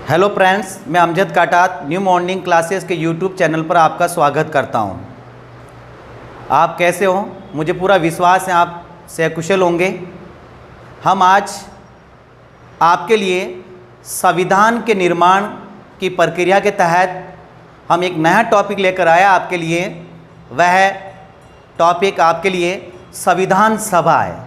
Hello friends, मैं Amjad काटात new morning classes के YouTube channel पर आपका स्वागत करता हूं। आप कैसे हो? मुझे पूरा विश्वास है आप सकुशल होंगे। हम आज आपके लिए संविधान के निर्माण की प्रक्रिया के तहत हम एक नया टॉपिक लेकर आया आपके लिए। वह टॉपिक आपके लिए संविधान सभा है।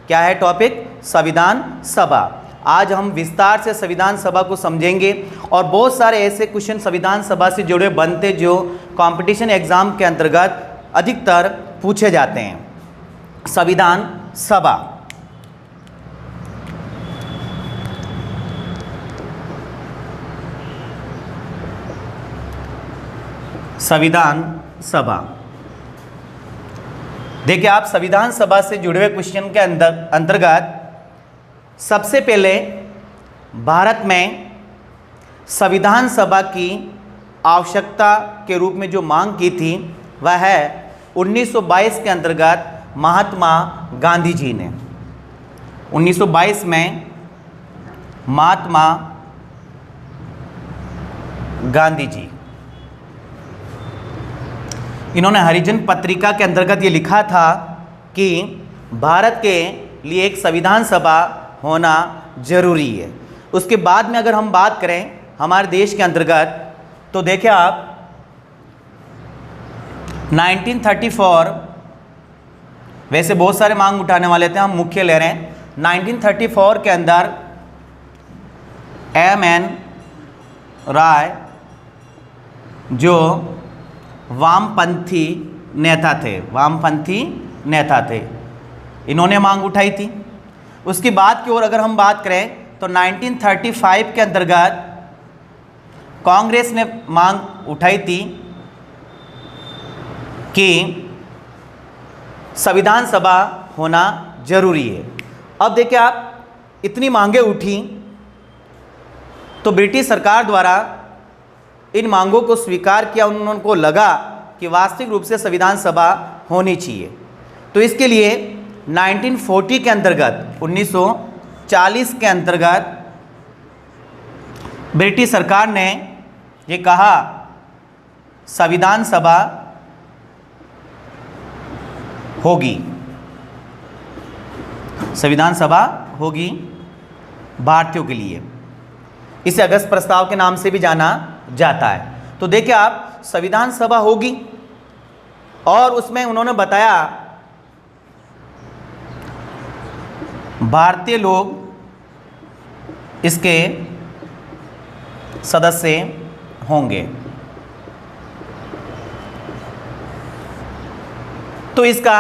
क्या है टॉपिक? संविधान सभा। आज हम विस्तार से संविधान सभा को समझेंगे और बहुत सारे ऐसे क्वेश्चन संविधान सभा से जुड़े बनते जो कंपटीशन एग्जाम के अंतर्गत अधिकतर पूछे जाते हैं। संविधान सभा। संविधान सभा। देखिए, आप संविधान सभा से जुड़े हुए क्वेश्चन के अंतर्गत सबसे पहले भारत में संविधान सभा की आवश्यकता के रूप में जो मांग की थी वह है 1922 के अंतर्गत महात्मा गांधी जी ने। 1922 में महात्मा गांधी जी इन्होंने हरिजन पत्रिका के अंतर्गत ये लिखा था कि भारत के लिए एक संविधान सभा होना जरूरी है। उसके बाद में अगर हम बात करें हमारे देश के अंतर्गत तो देखिए आप 1934, वैसे बहुत सारे मांग उठाने वाले थे, हम मुख्य ले रहे हैं। 1934 के अंदर एम.एन. राय जो वामपंथी नेता थे, इन्होंने मांग उठाई थी। उसके बाद की ओर अगर हम बात करें तो 1935 के अंतर्गत कांग्रेस ने मांग उठाई थी कि संविधान सभा होना जरूरी है। अब देखिए आप, इतनी मांगें उठी तो ब्रिटिश सरकार द्वारा इन मांगों को स्वीकार किया। उनको लगा कि वास्तविक रूप से संविधान सभा होनी चाहिए। तो इसके लिए 1940 के अंतर्गत 1940 के अंतर्गत ब्रिटिश सरकार ने ये कहा संविधान सभा होगी, संविधान सभा होगी भारतीयों के लिए। इसे अगस्त प्रस्ताव के नाम से भी जाना जाता है। तो देखिए आप, संविधान सभा होगी और उसमें उन्होंने बताया भारतीय लोग इसके सदस्य होंगे। तो इसका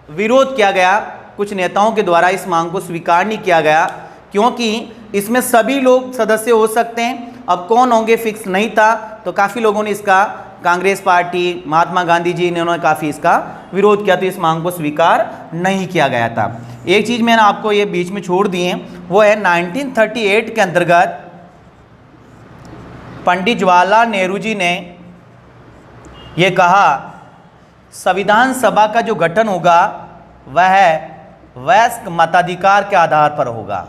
विरोध किया गया, कुछ नेताओं के द्वारा इस मांग को स्वीकार नहीं किया गया क्योंकि इसमें सभी लोग सदस्य हो सकते हैं। अब कौन होंगे फिक्स नहीं था, तो काफ़ी लोगों ने इसका, कांग्रेस पार्टी, महात्मा गांधी जी ने, उन्होंने काफ़ी इसका विरोध किया, तो इस मांग को स्वीकार नहीं किया गया था। एक चीज़ मैंने आपको ये बीच में छोड़ दी है, वो है 1938 के अंतर्गत पंडित जवाहरलाल नेहरू जी ने ये कहा संविधान सभा का जो गठन होगा वह वयस्क मताधिकार के आधार पर होगा।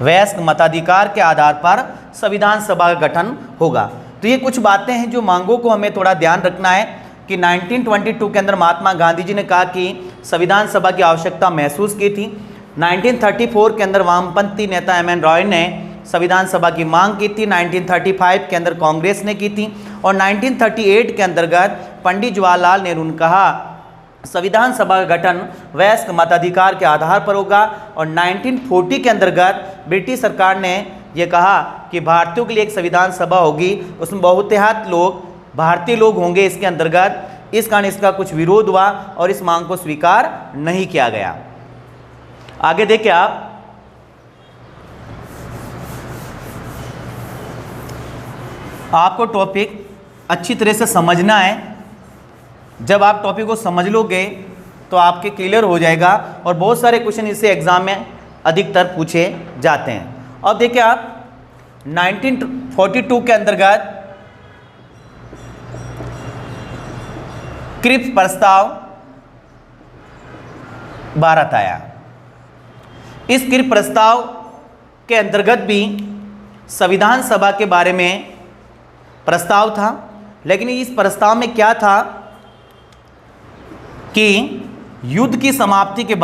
वयस्क मताधिकार के आधार पर संविधान सभा का गठन होगा। तो ये कुछ बातें हैं जो मांगों को हमें थोड़ा ध्यान रखना है कि 1922 के अंदर महात्मा गांधी जी ने कहा कि संविधान सभा की आवश्यकता महसूस की थी। 1934 के अंदर वामपंथी नेता एम.एन. रॉय ने संविधान सभा की मांग की थी। 1935 के अंदर कांग्रेस ने की थी और 1938 के अंतर्गत पंडित जवाहरलाल नेहरू ने कहा संविधान सभा का गठन वयस्क मताधिकार के आधार पर होगा। और 1940 के अंतर्गत ब्रिटिश सरकार ने यह कहा कि भारतीयों के लिए एक संविधान सभा होगी, उसमें बहुतायत लोग भारतीय लोग होंगे इसके अंतर्गत। इस कारण इसका कुछ विरोध हुआ और इस मांग को स्वीकार नहीं किया गया। आगे देखिए आप, आपको टॉपिक अच्छी तरह से समझना है। जब आप टॉपिक को समझ लोगे तो आपके क्लियर हो जाएगा और बहुत सारे क्वेश्चन इससे एग्जाम में अधिकतर पूछे जाते हैं। अब देखिए आप, 1942 के अंतर्गत क्रिप्स प्रस्ताव भारत आया। इस क्रिप्स प्रस्ताव के अंतर्गत भी संविधान सभा के बारे में प्रस्ताव था, लेकिन इस प्रस्ताव में क्या था कि युद्ध की समाप्ति के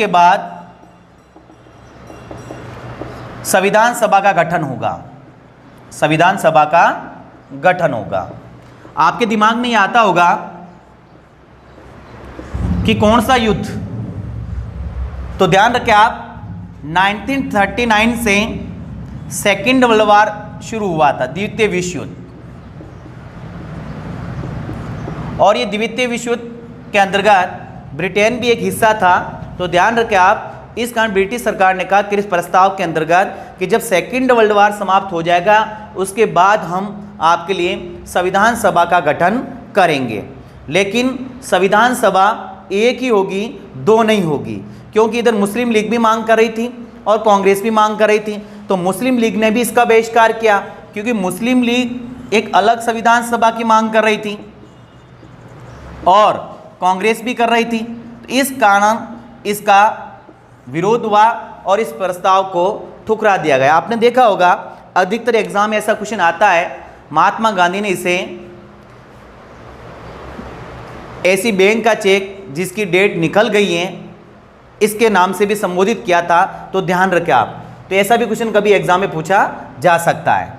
बाद संविधान सभा का गठन होगा। संविधान सभा का गठन होगा। आपके दिमाग में ये आता होगा कि कौन सा युद्ध, तो ध्यान रखें आप, 1939 से सेकेंड वर्ल्ड वार शुरू हुआ था, द्वितीय विश्व युद्ध। और ये द्वितीय विश्व युद्ध के अंतर्गत ब्रिटेन भी एक हिस्सा था। तो ध्यान रखें आप, इस कारण ब्रिटिश सरकार ने कहा कि इस प्रस्ताव के अंतर्गत कि जब सेकेंड वर्ल्ड वार समाप्त हो जाएगा उसके बाद हम आपके लिए संविधान सभा का गठन करेंगे। लेकिन संविधान सभा एक ही होगी, दो नहीं होगी, क्योंकि इधर मुस्लिम लीग भी मांग कर रही थी और कांग्रेस भी मांग कर रही थी। तो मुस्लिम लीग ने भी इसका बहिष्कार किया, क्योंकि मुस्लिम लीग एक अलग संविधान सभा की मांग कर रही थी और कांग्रेस भी कर रही थी। तो इस कारण इसका विरोध हुआ और इस प्रस्ताव को ठुकरा दिया गया। आपने देखा होगा अधिकतर एग्जाम में ऐसा क्वेश्चन आता है, महात्मा गांधी ने इसे ऐसी बैंक का चेक जिसकी डेट निकल गई है इसके नाम से भी संबोधित किया था। तो ध्यान रखें आप, तो ऐसा भी क्वेश्चन कभी एग्जाम में पूछा जा सकता है।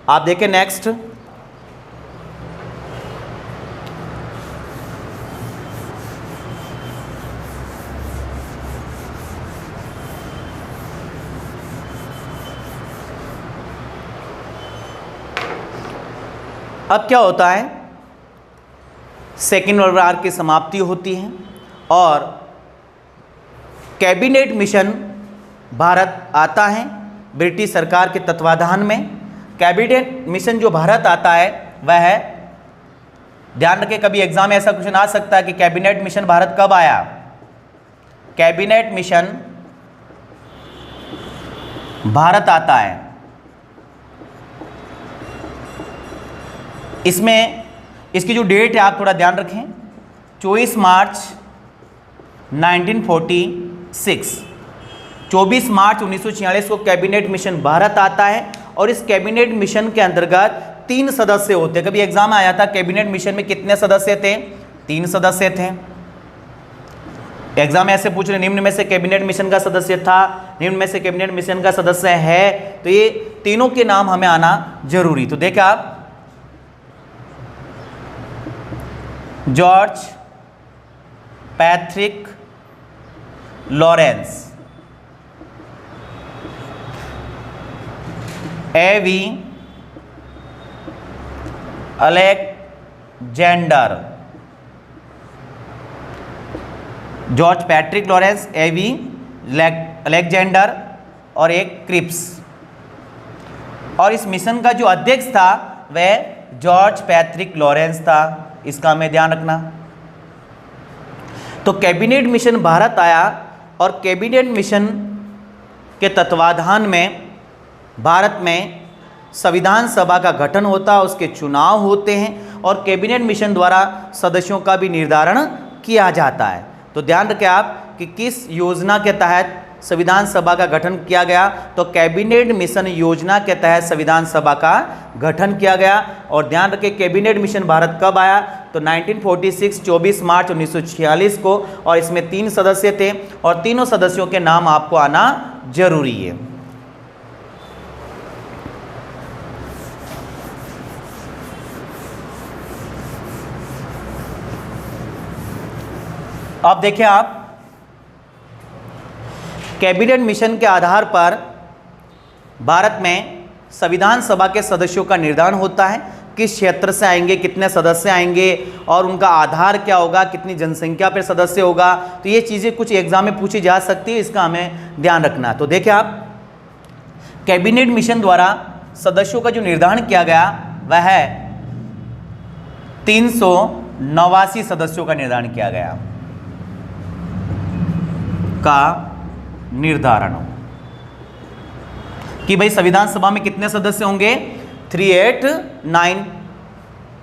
आप देखें नेक्स्ट, अब क्या होता है, सेकेंड वर्ल्ड वार की समाप्ति होती है और कैबिनेट मिशन भारत आता है ब्रिटिश सरकार के तत्वाधान में। कैबिनेट मिशन जो भारत आता है वह है, ध्यान रखें कभी एग्जाम में ऐसा क्वेश्चन आ सकता है कि कैबिनेट मिशन भारत कब आया। कैबिनेट मिशन भारत आता है, इसमें इसकी जो डेट है आप थोड़ा ध्यान रखें, 24 मार्च 1946, 24 मार्च 1946 को कैबिनेट मिशन भारत आता है। और इस कैबिनेट मिशन के अंतर्गत 3 सदस्य होते हैं। कभी एग्जाम में आया था कैबिनेट मिशन में कितने सदस्य थे, 3 सदस्य थे। एग्जाम में ऐसे पूछ रहे निम्न में से कैबिनेट मिशन का सदस्य था, निम्न में से कैबिनेट मिशन का सदस्य है, तो ये तीनों के नाम हमें आना जरूरी। तो देखिए आप, जॉर्ज पैट्रिक लॉरेंस, एवी अलेक्जेंडर, जॉर्ज पैट्रिक लॉरेंस, एवी अलेक्जेंडर और एक क्रिप्स। और इस मिशन का जो अध्यक्ष था वह जॉर्ज पैट्रिक लॉरेंस था, इसका हमें ध्यान रखना। तो कैबिनेट मिशन भारत आया और कैबिनेट मिशन के तत्वाधान में भारत में संविधान सभा का गठन होता है, उसके चुनाव होते हैं और कैबिनेट मिशन द्वारा सदस्यों का भी निर्धारण किया जाता है। तो ध्यान रखें आप कि किस योजना के तहत संविधान सभा का गठन किया गया, तो कैबिनेट मिशन योजना के तहत संविधान सभा का गठन किया गया। और ध्यान रखें कैबिनेट मिशन भारत कब आया, तो 1946 24 मार्च 1946 को, और इसमें 3 सदस्य थे और तीनों सदस्यों के नाम आपको आना जरूरी है। अब देखिए आप, कैबिनेट मिशन के आधार पर भारत में संविधान सभा के सदस्यों का निर्धारण होता है, किस क्षेत्र से आएंगे, कितने सदस्य आएंगे और उनका आधार क्या होगा, कितनी जनसंख्या पर सदस्य होगा। तो ये चीज़ें कुछ एग्जाम में पूछी जा सकती है, इसका हमें ध्यान रखना। तो देखिए आप, कैबिनेट मिशन द्वारा सदस्यों का जो निर्धारण किया गया वह है 389 सदस्यों का निर्धारण किया गया का निर्धारण कि भाई संविधान सभा में कितने सदस्य होंगे, 389।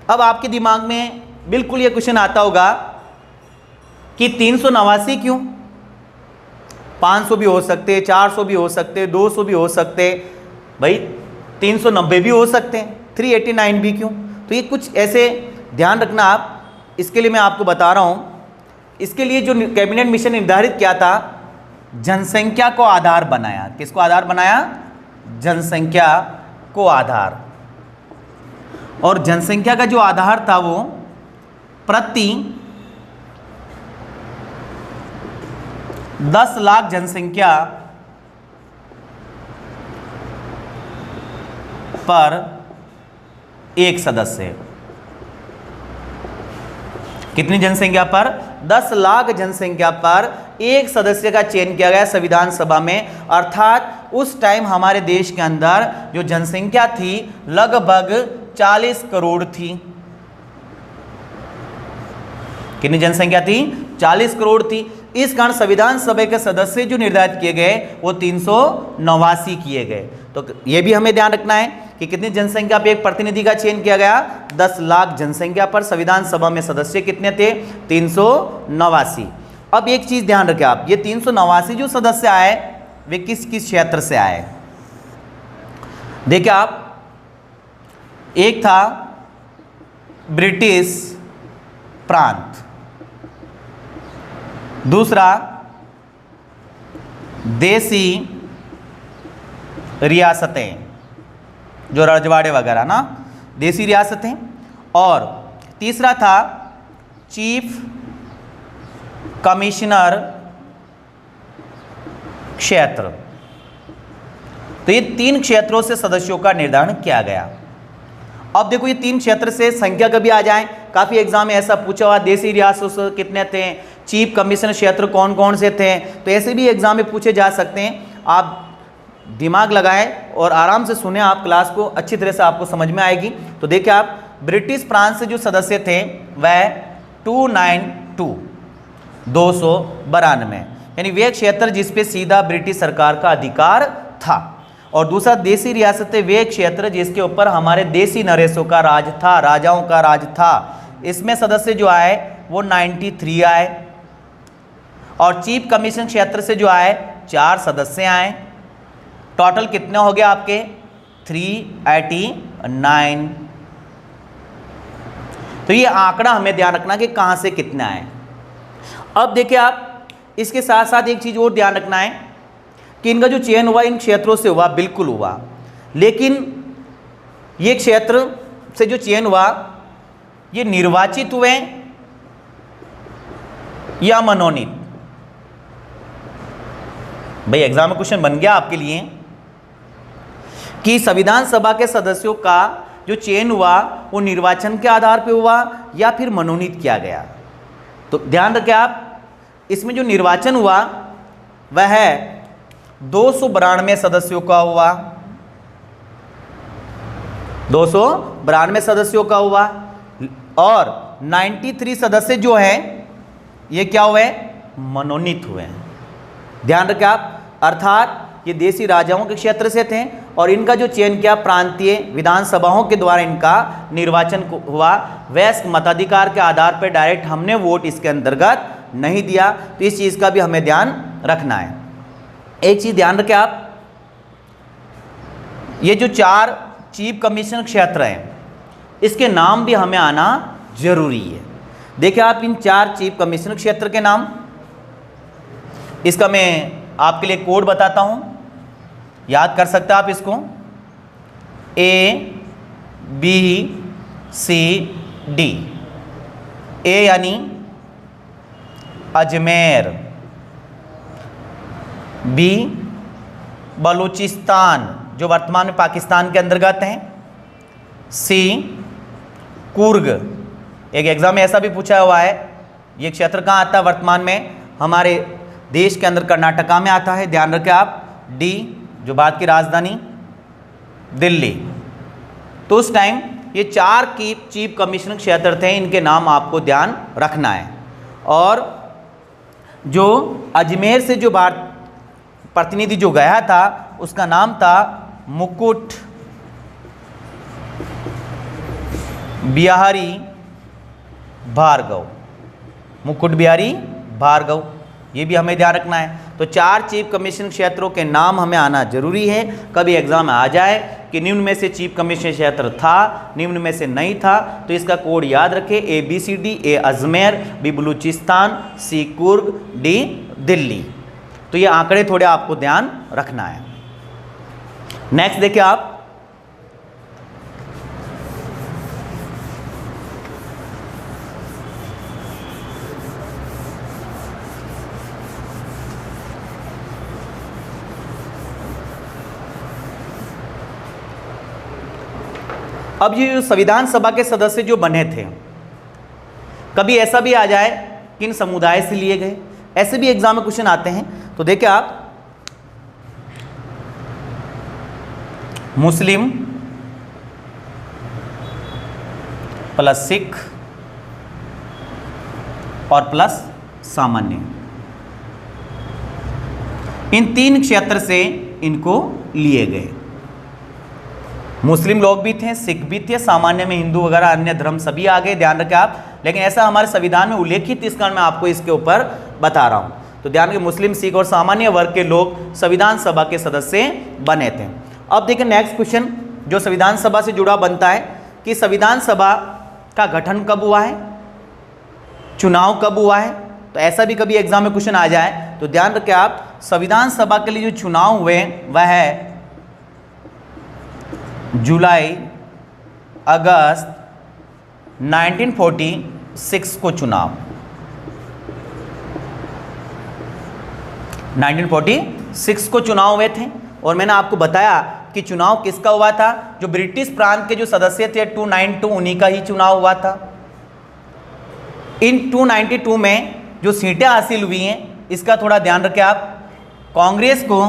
अब आपके दिमाग में बिल्कुल ये क्वेश्चन आता होगा कि 389 क्यों, 500 भी हो सकते, 400 भी हो सकते, 200 भी हो सकते, भाई 390 भी हो सकते हैं, 389 भी क्यों। तो ये कुछ ऐसे ध्यान रखना आप, इसके लिए मैं आपको बता रहा हूँ। इसके लिए जो कैबिनेट मिशन निर्धारित किया था, जनसंख्या को आधार बनाया। किसको आधार बनाया? जनसंख्या को आधार। और जनसंख्या का जो आधार था वो प्रति 10 लाख जनसंख्या पर एक सदस्य। कितनी जनसंख्या पर? 10 लाख जनसंख्या पर एक सदस्य का चयन किया गया संविधान सभा में। अर्थात उस टाइम हमारे देश के अंदर जो जनसंख्या थी लगभग 40 करोड़ थी। कितनी जनसंख्या थी? 40 करोड़ थी। इस कारण संविधान सभा के सदस्य जो निर्धारित किए गए वो 389 किए गए। तो यह भी हमें ध्यान रखना है कि कितनी जनसंख्या पे एक प्रतिनिधि का चयन किया गया? 10 लाख जनसंख्या पर संविधान सभा में सदस्य कितने थे? 389। अब एक चीज ध्यान रखें आप, ये 389 जो सदस्य आए वे किस किस क्षेत्र से आए? देखिए आप, एक था ब्रिटिश प्रांत, दूसरा देसी रियासतें, जो रजवाड़े वगैरह ना, देसी रियासतें, और तीसरा था चीफ कमिश्नर क्षेत्र। तो ये 3 क्षेत्रों से सदस्यों का निर्धारण किया गया। अब देखो ये 3 क्षेत्र से संख्या कभी आ जाए, काफी एग्जाम में ऐसा पूछा हुआ, देसी रियासतों से कितने थे, चीफ कमिश्नर क्षेत्र कौन कौन से थे, तो ऐसे भी एग्जाम में पूछे जा सकते हैं। आप दिमाग लगाएं और आराम से सुने, आप क्लास को अच्छी तरह से आपको समझ में आएगी। तो देखिए आप, ब्रिटिश प्रांत से जो सदस्य थे वह 292, यानी वे क्षेत्र जिसपे सीधा ब्रिटिश सरकार का अधिकार था। और दूसरा देसी रियासतें, वे क्षेत्र जिसके ऊपर हमारे देसी नरेशों का राज था, राजाओं का राज था। इसमें सदस्य जो आए वो 93 आए। और चीफ कमीशन क्षेत्र से जो आए 4 सदस्य आए। टोटल कितने हो गए आपके? 389। तो ये आंकड़ा हमें ध्यान रखना कि कहां से कितने आए। अब देखिए आप, इसके साथ साथ एक चीज और ध्यान रखना है कि इनका जो चयन हुआ इन क्षेत्रों से हुआ, बिल्कुल हुआ, लेकिन ये क्षेत्र से जो चयन हुआ ये निर्वाचित हुए या मनोनीत? भाई एग्जाम में क्वेश्चन बन गया आपके लिए कि संविधान सभा के सदस्यों का जो चयन हुआ वो निर्वाचन के आधार पर हुआ या फिर मनोनीत किया गया। तो ध्यान रखें आप, इसमें जो निर्वाचन हुआ वह है 292 सदस्यों का हुआ, 292 सदस्यों का हुआ। और 93 सदस्य जो हैं ये क्या हुए? मनोनीत हुए हैं। ध्यान रखें आप, अर्थात ये देसी राजाओं के क्षेत्र से थे और इनका जो चयन किया प्रांतीय विधानसभाओं के द्वारा इनका निर्वाचन हुआ। वयस्क मताधिकार के आधार पर डायरेक्ट हमने वोट इसके अंतर्गत नहीं दिया। तो इस चीज का भी हमें ध्यान रखना है। एक चीज ध्यान रखें आप, ये जो 4 चीफ कमिश्नर क्षेत्र हैं इसके नाम भी हमें आना जरूरी है। देखिए आप, इन 4 चीफ कमिश्नर क्षेत्र के नाम, इसका मैं आपके लिए कोड बताता हूं, याद कर सकते हैं आप इसको। ABCD। ए यानी अजमेर, बी बलूचिस्तान जो वर्तमान में पाकिस्तान के अंतर्गत हैं, सी कुर्ग, एक एग्जाम में ऐसा भी पूछा हुआ है, ये क्षेत्र कहाँ आता है वर्तमान में? हमारे देश के अंदर कर्नाटका में आता है, ध्यान रखें आप। डी जो भारत की राजधानी दिल्ली। तो उस टाइम ये 4 की चीफ कमिश्नर क्षेत्र थे, इनके नाम आपको ध्यान रखना है। और जो अजमेर से जो भारत प्रतिनिधि जो गया था उसका नाम था मुकुट बिहारी भार्गव, मुकुट बिहारी भार्गव। ये भी हमें ध्यान रखना है। तो 4 चीफ कमीशन क्षेत्रों के नाम हमें आना जरूरी है, कभी एग्जाम में आ जाए कि निम्न में से चीफ कमीशन क्षेत्र था, निम्न में से नहीं था, तो इसका कोड याद रखें ABCD, A Ajmer, B Balochistan, C Coorg, D Delhi. तो ये आंकड़े थोड़े आपको ध्यान रखना है। नेक्स्ट देखिए आप, अब ये जो संविधान सभा के सदस्य जो बने थे, कभी ऐसा भी आ जाए किन समुदाय से लिए गए, ऐसे भी एग्जाम में क्वेश्चन आते हैं। तो देखिए आप, मुस्लिम प्लस सिख और प्लस सामान्य, इन 3 क्षेत्र से इनको लिए गए। मुस्लिम लोग भी थे, सिख भी थे, सामान्य में हिंदू वगैरह अन्य धर्म सभी आ गए, ध्यान रखें आप। लेकिन ऐसा हमारे संविधान में उल्लेखित, इस कारण मैं आपको इसके ऊपर बता रहा हूं। तो ध्यान रखें, मुस्लिम, सिख और सामान्य वर्ग के लोग संविधान सभा के सदस्य बने थे। अब देखिए नेक्स्ट क्वेश्चन जो संविधान सभा से जुड़ा बनता है कि संविधान सभा का गठन कब हुआ है, चुनाव कब हुआ है। तो ऐसा भी कभी एग्जाम में क्वेश्चन आ जाए तो ध्यान रखें आप, संविधान सभा के लिए जो चुनाव हुए वह है जुलाई अगस्त 1946 को चुनाव, 1946 को चुनाव हुए थे। और मैंने आपको बताया कि चुनाव किसका हुआ था, जो ब्रिटिश प्रांत के जो सदस्य थे 292, उन्हीं का ही चुनाव हुआ था। इन 292 में जो सीटें हासिल हुई हैं, इसका थोड़ा ध्यान रखें आप। कांग्रेस को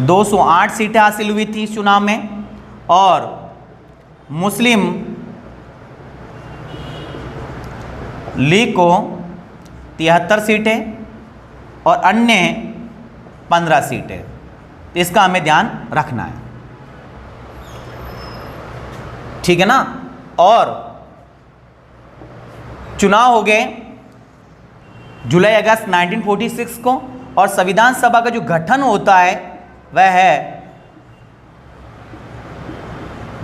208 सीटें हासिल हुई थी इस चुनाव में, और मुस्लिम लीग को 73 सीटें और अन्य 15 सीटें। इसका हमें ध्यान रखना है, ठीक है ना। और चुनाव हो गए जुलाई अगस्त 1946 को, और संविधान सभा का जो गठन होता है वह है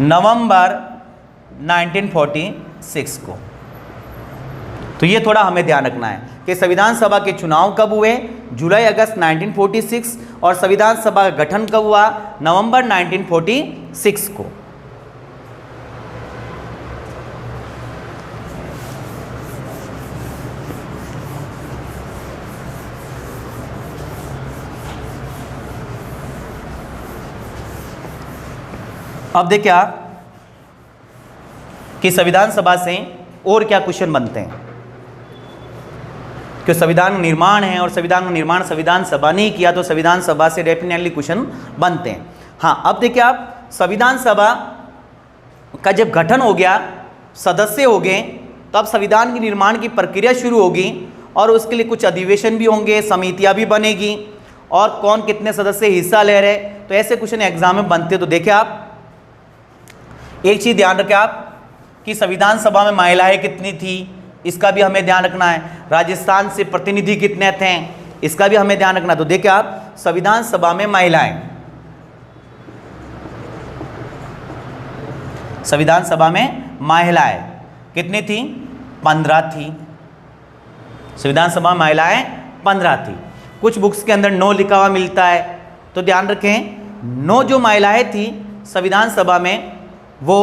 नवंबर 1946 को। तो ये थोड़ा हमें ध्यान रखना है कि संविधान सभा के चुनाव कब हुए, जुलाई अगस्त 1946, और संविधान सभा का गठन कब हुआ, नवंबर 1946 को। अब देखिए आप कि संविधान सभा से और क्या क्वेश्चन बनते हैं, कि संविधान निर्माण है और संविधान का निर्माण संविधान सभा ने ही किया, तो संविधान सभा से डेफिनेटली क्वेश्चन बनते हैं। हाँ, अब देखिए आप, संविधान सभा का जब गठन हो गया, सदस्य हो गए, तब संविधान के निर्माण की प्रक्रिया शुरू होगी, और उसके लिए कुछ अधिवेशन भी होंगे, समितियां भी बनेगी, और कौन कितने सदस्य हिस्सा ले रहे, तो ऐसे क्वेश्चन एग्जाम में बनते हैं। तो देखिए आप, एक चीज़ ध्यान रखें आप कि संविधान सभा में महिलाएं कितनी थी, इसका भी हमें ध्यान रखना है। राजस्थान से प्रतिनिधि कितने थे, इसका भी हमें ध्यान रखना है। तो देखिए आप, संविधान सभा में महिलाएं, संविधान सभा में महिलाएं कितनी थी, 15 थी। संविधान सभा में महिलाएं 15 थी। कुछ बुक्स के अंदर 9 लिखा हुआ मिलता है, तो ध्यान रखें 9 जो महिलाएं थी संविधान सभा में, वो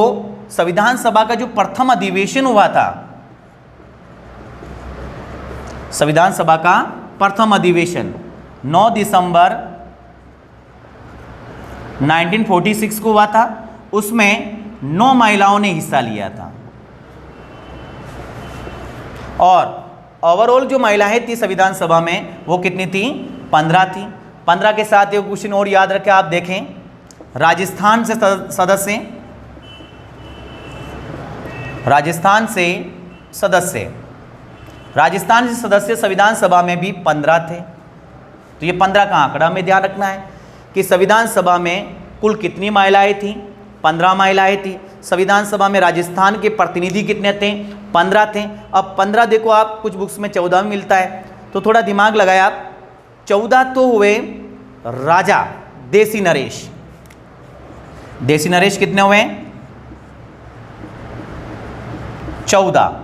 संविधान सभा का जो प्रथम अधिवेशन हुआ था, संविधान सभा का प्रथम अधिवेशन 9 दिसंबर 1946 को हुआ था, उसमें 9 महिलाओं ने हिस्सा लिया था। और ओवरऑल जो महिलाएं थी संविधान सभा में वो कितनी थी, 15 थी। 15 के साथ एक क्वेश्चन और याद रखें आप, देखें राजस्थान से सदस्य, राजस्थान से सदस्य, राजस्थान से सदस्य संविधान सभा में भी 15 थे। तो ये 15 का आंकड़ा हमें ध्यान रखना है कि संविधान सभा में कुल कितनी महिलाएं थी, 15 महिलाएं थी। संविधान सभा में राजस्थान के प्रतिनिधि कितने थे? 15 थे। अब 15 देखो आप कुछ बुक्स में 14 में मिलता है, तो थोड़ा दिमाग लगाए आप। 14 तो हुए राजा देसी नरेश। देसी नरेश कितने हुए? 14।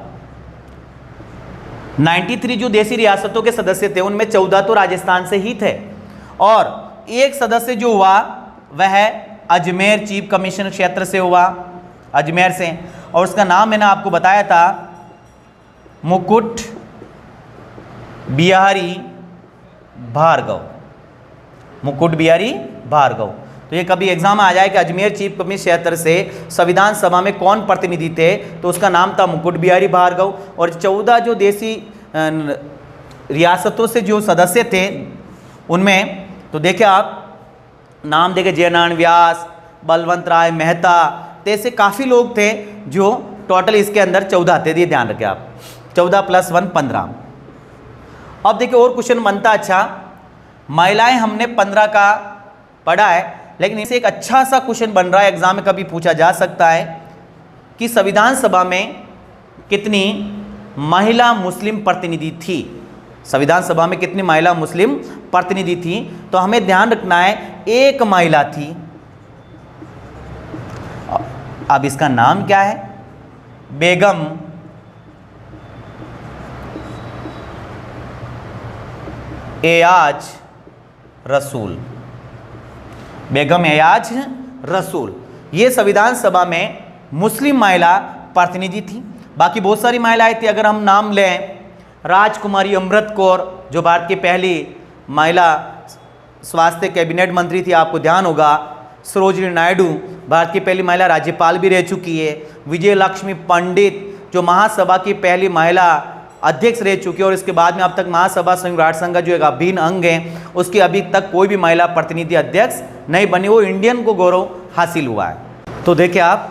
93 जो देसी रियासतों के सदस्य थे उनमें 14 तो राजस्थान से ही थे, और एक सदस्य जो हुआ वह अजमेर चीफ कमिश्नर क्षेत्र से हुआ, अजमेर से, और उसका नाम मैंने आपको बताया था मुकुट बिहारी भार्गव। मुकुट बिहारी भार्गव। तो ये कभी एग्जाम में आ जाए कि अजमेर चीफ कमिश्नर क्षेत्र से संविधान सभा में कौन प्रतिनिधि थे, तो उसका नाम था मुकुट बिहारी भार्गव। और 14 जो देसी रियासतों से जो सदस्य थे उनमें तो देखिए आप नाम देखे, जयनारायण व्यास, बलवंत राय मेहता, तो ऐसे काफ़ी लोग थे जो टोटल इसके अंदर 14 थे। ये ध्यान रखें आप, 14 + 1 15। अब देखिए और क्वेश्चन बनता अच्छा, महिलाएं हमने 15 का पढ़ा है, लेकिन इसे एक अच्छा सा क्वेश्चन बन रहा है, एग्जाम में कभी पूछा जा सकता है कि संविधान सभा में कितनी महिला मुस्लिम प्रतिनिधि थी? संविधान सभा में कितनी महिला मुस्लिम प्रतिनिधि थी? तो हमें ध्यान रखना है एक महिला थी। अब इसका नाम क्या है? बेगम एयाज रसूल। बेगम एयाज रसूल ये संविधान सभा में मुस्लिम महिला प्रतिनिधि थी। बाकी बहुत सारी महिलाएं थी, अगर हम नाम लें राजकुमारी अमृत कौर जो भारत की पहली महिला स्वास्थ्य कैबिनेट मंत्री थी, आपको ध्यान होगा। सरोजिनी नायडू भारत की पहली महिला राज्यपाल भी रह चुकी है। विजय लक्ष्मी पंडित जो महासभा की पहली महिला अध्यक्ष रह चुकी है, और इसके बाद में अब तक महासभा संयुक्त राष्ट्र संघ का जो एक अभिन्न अंग है उसकी अभी तक कोई भी महिला प्रतिनिधि अध्यक्ष नहीं बनी, वो इंडियन को गौरव हासिल हुआ है। तो देखिए आप,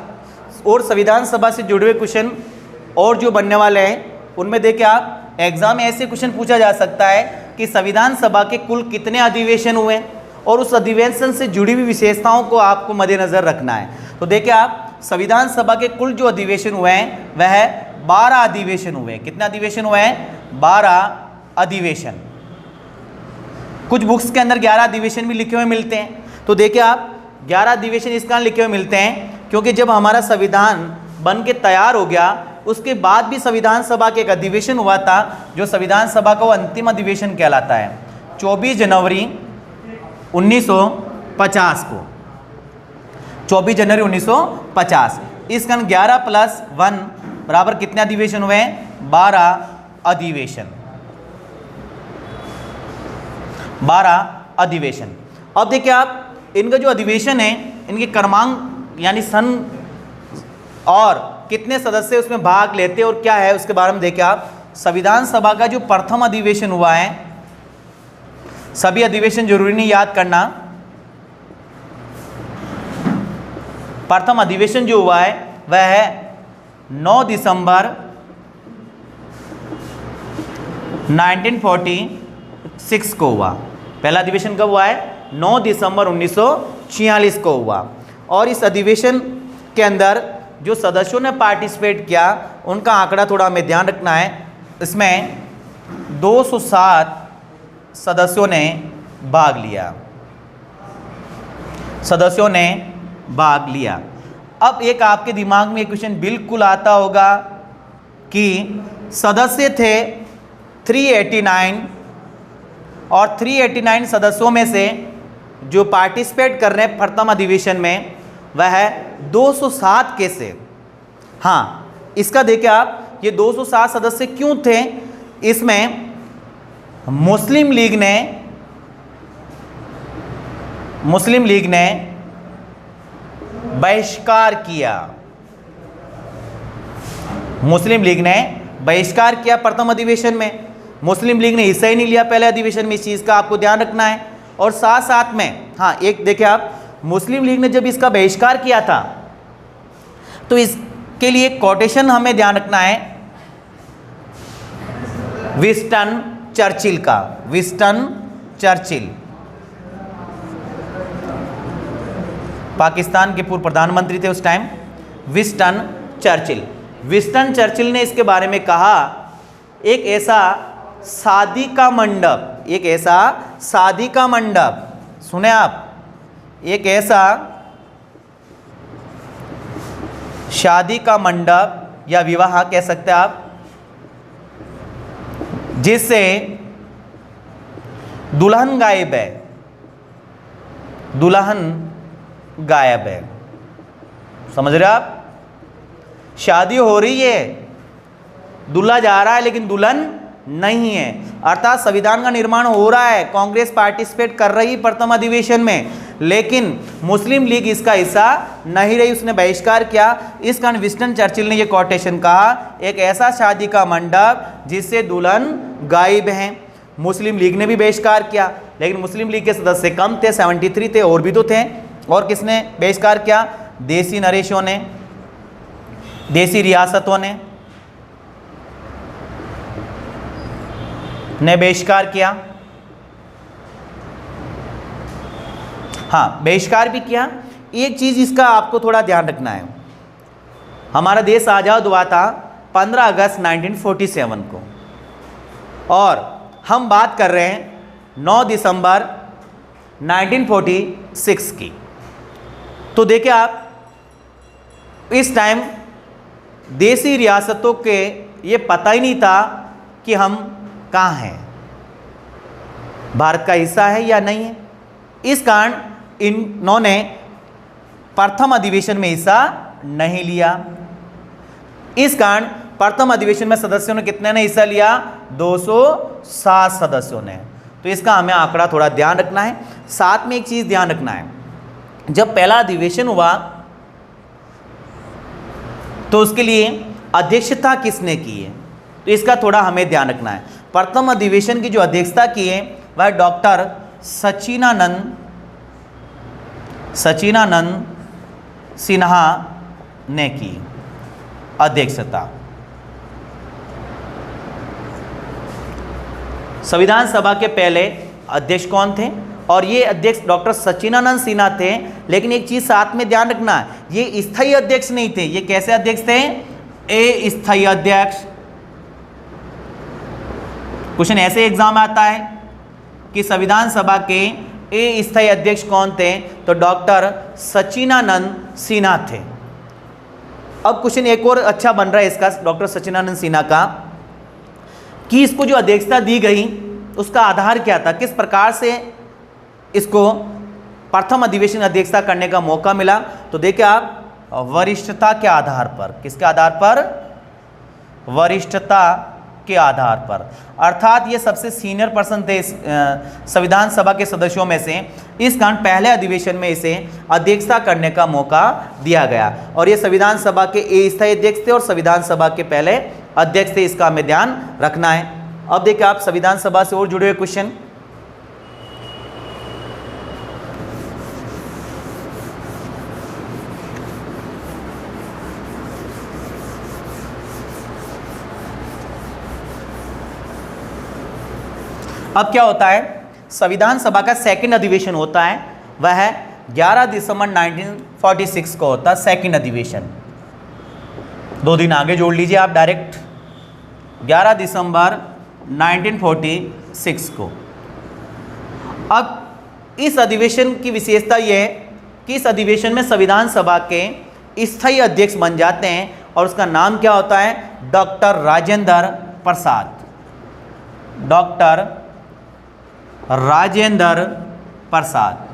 और संविधान सभा से जुड़े हुए क्वेश्चन और जो बनने वाले हैं उनमें देखिए आप, एग्जाम में ऐसे क्वेश्चन पूछा जा सकता है कि संविधान सभा के कुल कितने अधिवेशन हुए, और उस अधिवेशन से जुड़ी हुई विशेषताओं को आपको मद्देनजर रखना है। तो देखिए आप, संविधान सभा के कुल जो अधिवेशन हुए हैं वह 12 अधिवेशन हुए। कितने अधिवेशन हुए हैं? 12 अधिवेशन। कुछ बुक्स के अंदर 11 अधिवेशन भी लिखे हुए मिलते हैं। तो देखिए आप, 11 अधिवेशन इस कारण लिखे हुए मिलते हैं क्योंकि जब हमारा संविधान बन के तैयार हो गया उसके बाद भी संविधान सभा के एक अधिवेशन हुआ था, जो संविधान सभा का वो अंतिम अधिवेशन कहलाता है, 24 जनवरी 1950 को। 24 जनवरी 1950। इस कारण 11 + 1 बराबर कितने अधिवेशन हुए हैं? 12 अधिवेशन। 12 अधिवेशन। अब देखिए आप, इनका जो अधिवेशन है इनके क्रमांक यानी सन और कितने सदस्य उसमें भाग लेते हैं और क्या है उसके बारे में देखिए आप। संविधान सभा का जो प्रथम अधिवेशन हुआ है, सभी अधिवेशन जरूरी नहीं याद करना, प्रथम अधिवेशन जो हुआ है वह है 9 दिसंबर 1946 को हुआ। पहला अधिवेशन कब हुआ है? 9 दिसंबर 1946 को हुआ। और इस अधिवेशन के अंदर जो सदस्यों ने पार्टिसिपेट किया उनका आंकड़ा थोड़ा हमें ध्यान रखना है। इसमें 207 सदस्यों ने भाग लिया। सदस्यों ने भाग लिया। अब एक आपके दिमाग में एक क्वेश्चन बिल्कुल आता होगा कि सदस्य थे 389 और 389 सदस्यों में से जो पार्टिसिपेट कर रहे हैं प्रथम अधिवेशन में वह है 207 कैसे? हाँ, इसका देखिए आप, ये 207 सदस्य क्यों थे? इसमें मुस्लिम लीग ने बहिष्कार किया। मुस्लिम लीग ने बहिष्कार किया प्रथम अधिवेशन में। मुस्लिम लीग ने हिस्सा ही नहीं लिया पहले अधिवेशन में, इस चीज़ का आपको ध्यान रखना है। और साथ साथ में हाँ, एक देखिए आप, मुस्लिम लीग ने जब इसका बहिष्कार किया था तो इसके लिए कोटेशन हमें ध्यान रखना है विंस्टन चर्चिल का। विंस्टन चर्चिल पाकिस्तान के पूर्व प्रधानमंत्री थे उस time. Winston Churchill. Winston Churchill ने इसके बारे में कहा, एक ऐसा शादी का मंडप, एक ऐसा शादी का मंडप, सुने आप, एक ऐसा शादी का मंडप या विवाह कह सकते हैं आप, जिससे दुल्हन गायब है, दुल्हन गायब है। समझ रहे आप? शादी हो रही है, दूल्हा जा रहा है लेकिन दुल्हन नहीं है, अर्थात संविधान का निर्माण हो रहा है, कांग्रेस पार्टिसिपेट कर रही प्रथम अधिवेशन में, लेकिन मुस्लिम लीग इसका हिस्सा नहीं रही, उसने बहिष्कार किया। इस कारण विंस्टन चर्चिल ने यह कोटेशन कहा, एक ऐसा शादी का मंडप जिससे दुल्हन गायब है। मुस्लिम लीग ने भी बहिष्कार किया, लेकिन मुस्लिम लीग के सदस्य कम थे, 73 थे, और भी तो थे। और किसने बहिष्कार किया? देसी नरेशों ने, देसी रियासतों ने बहिष्कार किया। हाँ, बहिष्कार भी किया। एक चीज इसका आपको थोड़ा ध्यान रखना है, हमारा देश आजाद हुआ था 15 अगस्त 1947 को, और हम बात कर रहे हैं 9 दिसंबर 1946 की। तो देखिए आप, इस टाइम देसी रियासतों के ये पता ही नहीं था कि हम कहाँ हैं, भारत का हिस्सा है या नहीं है। इस कारण इन्होंने प्रथम अधिवेशन में हिस्सा नहीं लिया। इस कारण प्रथम अधिवेशन में सदस्यों ने कितने ने हिस्सा लिया? 207 सदस्यों ने। तो इसका हमें आंकड़ा थोड़ा ध्यान रखना है। साथ में एक चीज ध्यान रखना है, जब पहला अधिवेशन हुआ तो उसके लिए अध्यक्षता किसने की है, तो इसका थोड़ा हमें ध्यान रखना है। प्रथम अधिवेशन की जो अध्यक्षता की है वह डॉक्टर सचिनानंद सिन्हा ने की अध्यक्षता। संविधान सभा के पहले अध्यक्ष कौन थे? और ये अध्यक्ष डॉक्टर सचिनानंद सिन्हा थे। लेकिन एक चीज साथ में ध्यान रखना, ये स्थायी अध्यक्ष नहीं थे। ये कैसे अध्यक्ष थे? अस्थायी अध्यक्ष। क्वेश्चन ऐसे एग्जाम में आता है कि संविधान सभा के अस्थायी अध्यक्ष कौन थे? तो डॉक्टर सचिनानंद सिन्हा थे। अब क्वेश्चन एक और अच्छा बन रहा है इसका, डॉक्टर सचिनानंद सिन्हा का, कि इसको जो अध्यक्षता दी गई उसका आधार क्या था, किस प्रकार से इसको प्रथम अधिवेशन अध्यक्षता करने का मौका मिला। तो देखिए आप, वरिष्ठता के आधार पर, किसके आधार पर? वरिष्ठता के आधार पर। अर्थात ये सबसे सीनियर पर्सन थे संविधान सभा के सदस्यों में से, इस कारण पहले अधिवेशन में इसे अध्यक्षता करने का मौका दिया गया। और ये संविधान सभा के अस्थायी अध्यक्ष थे और संविधान सभा के पहले अध्यक्ष थे, इसका हमें ध्यान रखना है। अब देखिए आप, संविधान सभा से और जुड़े हुए क्वेश्चन। अब क्या होता है, संविधान सभा का सेकंड अधिवेशन होता है, वह 11 दिसंबर 1946 को होता है सेकंड अधिवेशन। 2 दिन आगे जोड़ लीजिए आप डायरेक्ट, 11 दिसंबर 1946 को। अब इस अधिवेशन की विशेषता यह है कि इस अधिवेशन में संविधान सभा के स्थायी अध्यक्ष बन जाते हैं और उसका नाम क्या होता है? डॉक्टर राजेंद्र प्रसाद। डॉक्टर राजेंद्र प्रसाद।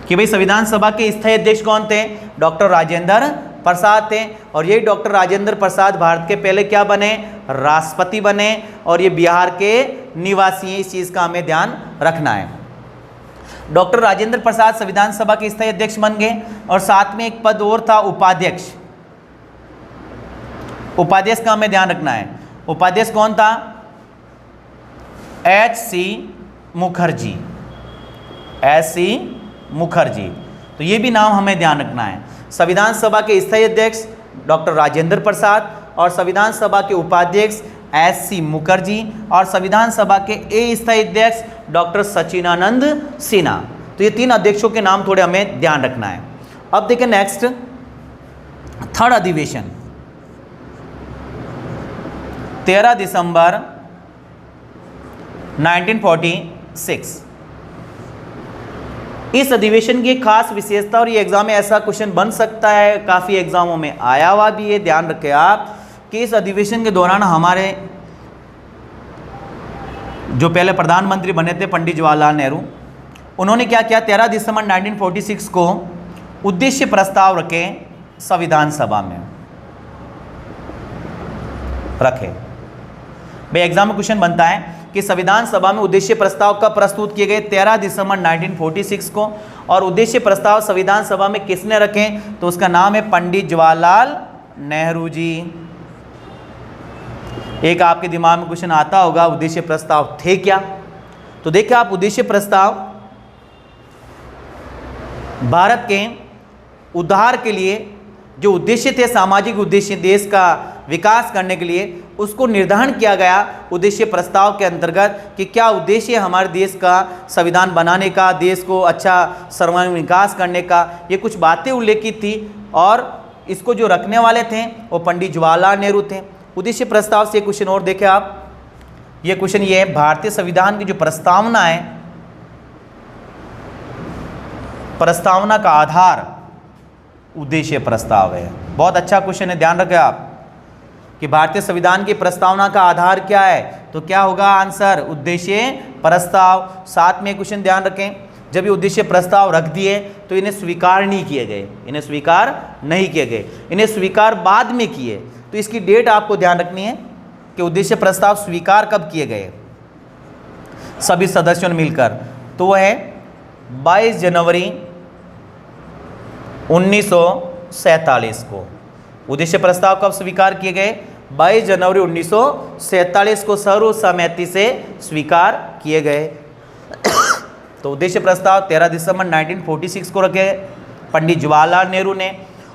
कि भाई संविधान सभा के स्थायी अध्यक्ष कौन थे? डॉक्टर राजेंद्र प्रसाद थे। और ये डॉक्टर राजेंद्र प्रसाद भारत के पहले क्या बने? राष्ट्रपति बने। और ये बिहार के निवासी हैं, इस चीज का हमें ध्यान रखना है। डॉक्टर राजेंद्र प्रसाद संविधान सभा के स्थायी अध्यक्ष बन गए और साथ में एक पद और था, उपाध्यक्ष। उपाध्यक्ष का हमें ध्यान रखना है। उपाध्यक्ष कौन था? एच.सी. मुखर्जी। एच.सी. मुखर्जी। तो ये भी नाम हमें ध्यान रखना है। संविधान सभा के स्थायी अध्यक्ष डॉक्टर राजेंद्र प्रसाद और संविधान सभा के उपाध्यक्ष एच.सी. मुखर्जी और संविधान सभा के अस्थायी अध्यक्ष डॉक्टर सचिनानंद सिन्हा। तो ये 3 अध्यक्षों के नाम थोड़े हमें ध्यान रखना है। अब देखिए नेक्स्ट, थर्ड अधिवेशन 13 दिसंबर 1946। इस अधिवेशन की एक खास विशेषता, और ये एग्जाम में ऐसा क्वेश्चन बन सकता है, काफ़ी एग्जामों में आया हुआ भी है, ध्यान रखें आप कि इस अधिवेशन के दौरान हमारे जो पहले प्रधानमंत्री बने थे पंडित जवाहरलाल नेहरू, उन्होंने क्या किया, 13 दिसंबर 1946 को उद्देश्य प्रस्ताव रखे संविधान सभा में रखे। भाई एग्जाम में क्वेश्चन बनता है कि संविधान सभा में उद्देश्य प्रस्ताव कब प्रस्तुत किए गए, 13 दिसंबर 1946 को, और उद्देश्य प्रस्ताव संविधान सभा में किसने रखे, तो उसका नाम है पंडित जवाहरलाल नेहरू जी। एक आपके दिमाग में क्वेश्चन आता होगा, उद्देश्य प्रस्ताव थे क्या, तो देखिए आप, उद्देश्य प्रस्ताव भारत के उद्धार के लिए जो उद्देश्य थे, सामाजिक उद्देश्य, देश का विकास करने के लिए, उसको निर्धारण किया गया उद्देश्य प्रस्ताव के अंतर्गत कि क्या उद्देश्य हमारे देश का संविधान बनाने का, देश को अच्छा सर्वांगीण विकास करने का, ये कुछ बातें उल्लेखित थी, और इसको जो रखने वाले थे वो पंडित जवाहरलाल नेहरू थे। उद्देश्य प्रस्ताव से क्वेश्चन और देखें आप, ये क्वेश्चन ये है, भारतीय संविधान की जो प्रस्तावना है, प्रस्तावना का आधार उद्देश्य प्रस्ताव है। बहुत अच्छा क्वेश्चन है, ध्यान रखें आप कि भारतीय संविधान की प्रस्तावना का आधार क्या है, तो क्या होगा आंसर, उद्देश्य प्रस्ताव। साथ में क्वेश्चन ध्यान रखें, जब ये उद्देश्य प्रस्ताव रख दिए तो इन्हें स्वीकार नहीं किए गए, इन्हें स्वीकार नहीं किए गए, इन्हें स्वीकार बाद में किए। तो इसकी डेट आपको ध्यान रखनी है कि उद्देश्य प्रस्ताव स्वीकार कब किए गए सभी सदस्यों ने मिलकर, तो वह है 22 जनवरी 1947 को। उद्देश्य प्रस्ताव कब स्वीकार किए गए, 22 जनवरी 1947 को सर्वसम्मति से स्वीकार किए गए। तो उद्देश्य प्रस्ताव 13 दिसंबर 1946 को रखे पंडित जवाहरलाल नेहरू ने,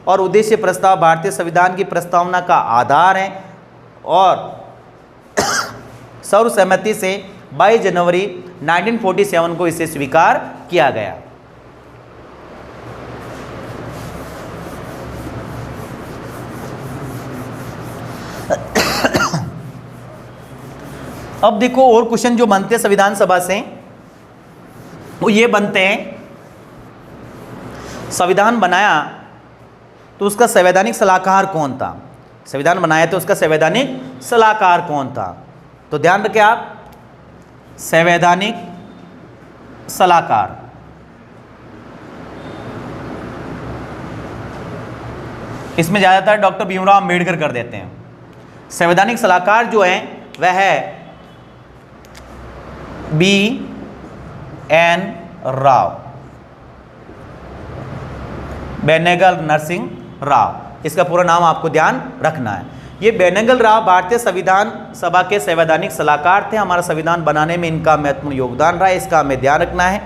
और उद्देश्य प्रस्ताव भारतीय संविधान की प्रस्तावना का आधार है, और सर्वसम्मति से 22 जनवरी 1947 को इसे स्वीकार किया गया। अब देखो और क्वेश्चन जो बनते हैं संविधान सभा से, वो ये बनते हैं, संविधान बनाया तो उसका संवैधानिक सलाहकार कौन था, संविधान बनाया तो उसका संवैधानिक सलाहकार कौन था, तो ध्यान रखें आप, संवैधानिक सलाहकार, इसमें ज़्यादातर डॉक्टर भीमराव अम्बेडकर कर देते हैं। संवैधानिक सलाहकार जो है वह है B.N. राव, बेनेगल नरसिंह राव, इसका पूरा नाम आपको ध्यान रखना है। ये बेनेगल राव भारतीय संविधान सभा के संवैधानिक सलाहकार थे, हमारा संविधान बनाने में इनका महत्वपूर्ण योगदान रहा है, इसका हमें ध्यान रखना है,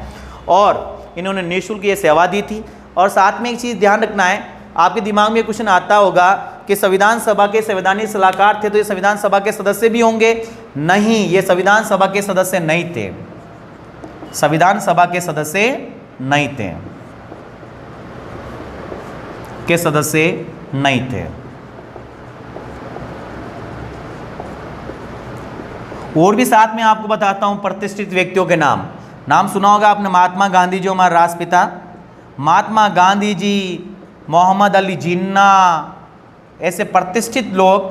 और इन्होंने निःशुल्क ये सेवा दी थी। और साथ में एक चीज़ ध्यान रखना है, आपके दिमाग में क्वेश्चन आता होगा कि संविधान सभा के संवैधानिक सलाहकार थे तो ये संविधान सभा के सदस्य भी होंगे, नहीं, ये संविधान सभा के सदस्य नहीं थे, संविधान सभा के सदस्य नहीं थे, के सदस्य नहीं थे। और भी साथ में आपको बताता हूं प्रतिष्ठित व्यक्तियों के नाम, नाम सुना होगा आपने, महात्मा गांधी जो हमारे राष्ट्रपिता, महात्मा गांधी जी, मोहम्मद अली जिन्ना, ऐसे प्रतिष्ठित लोग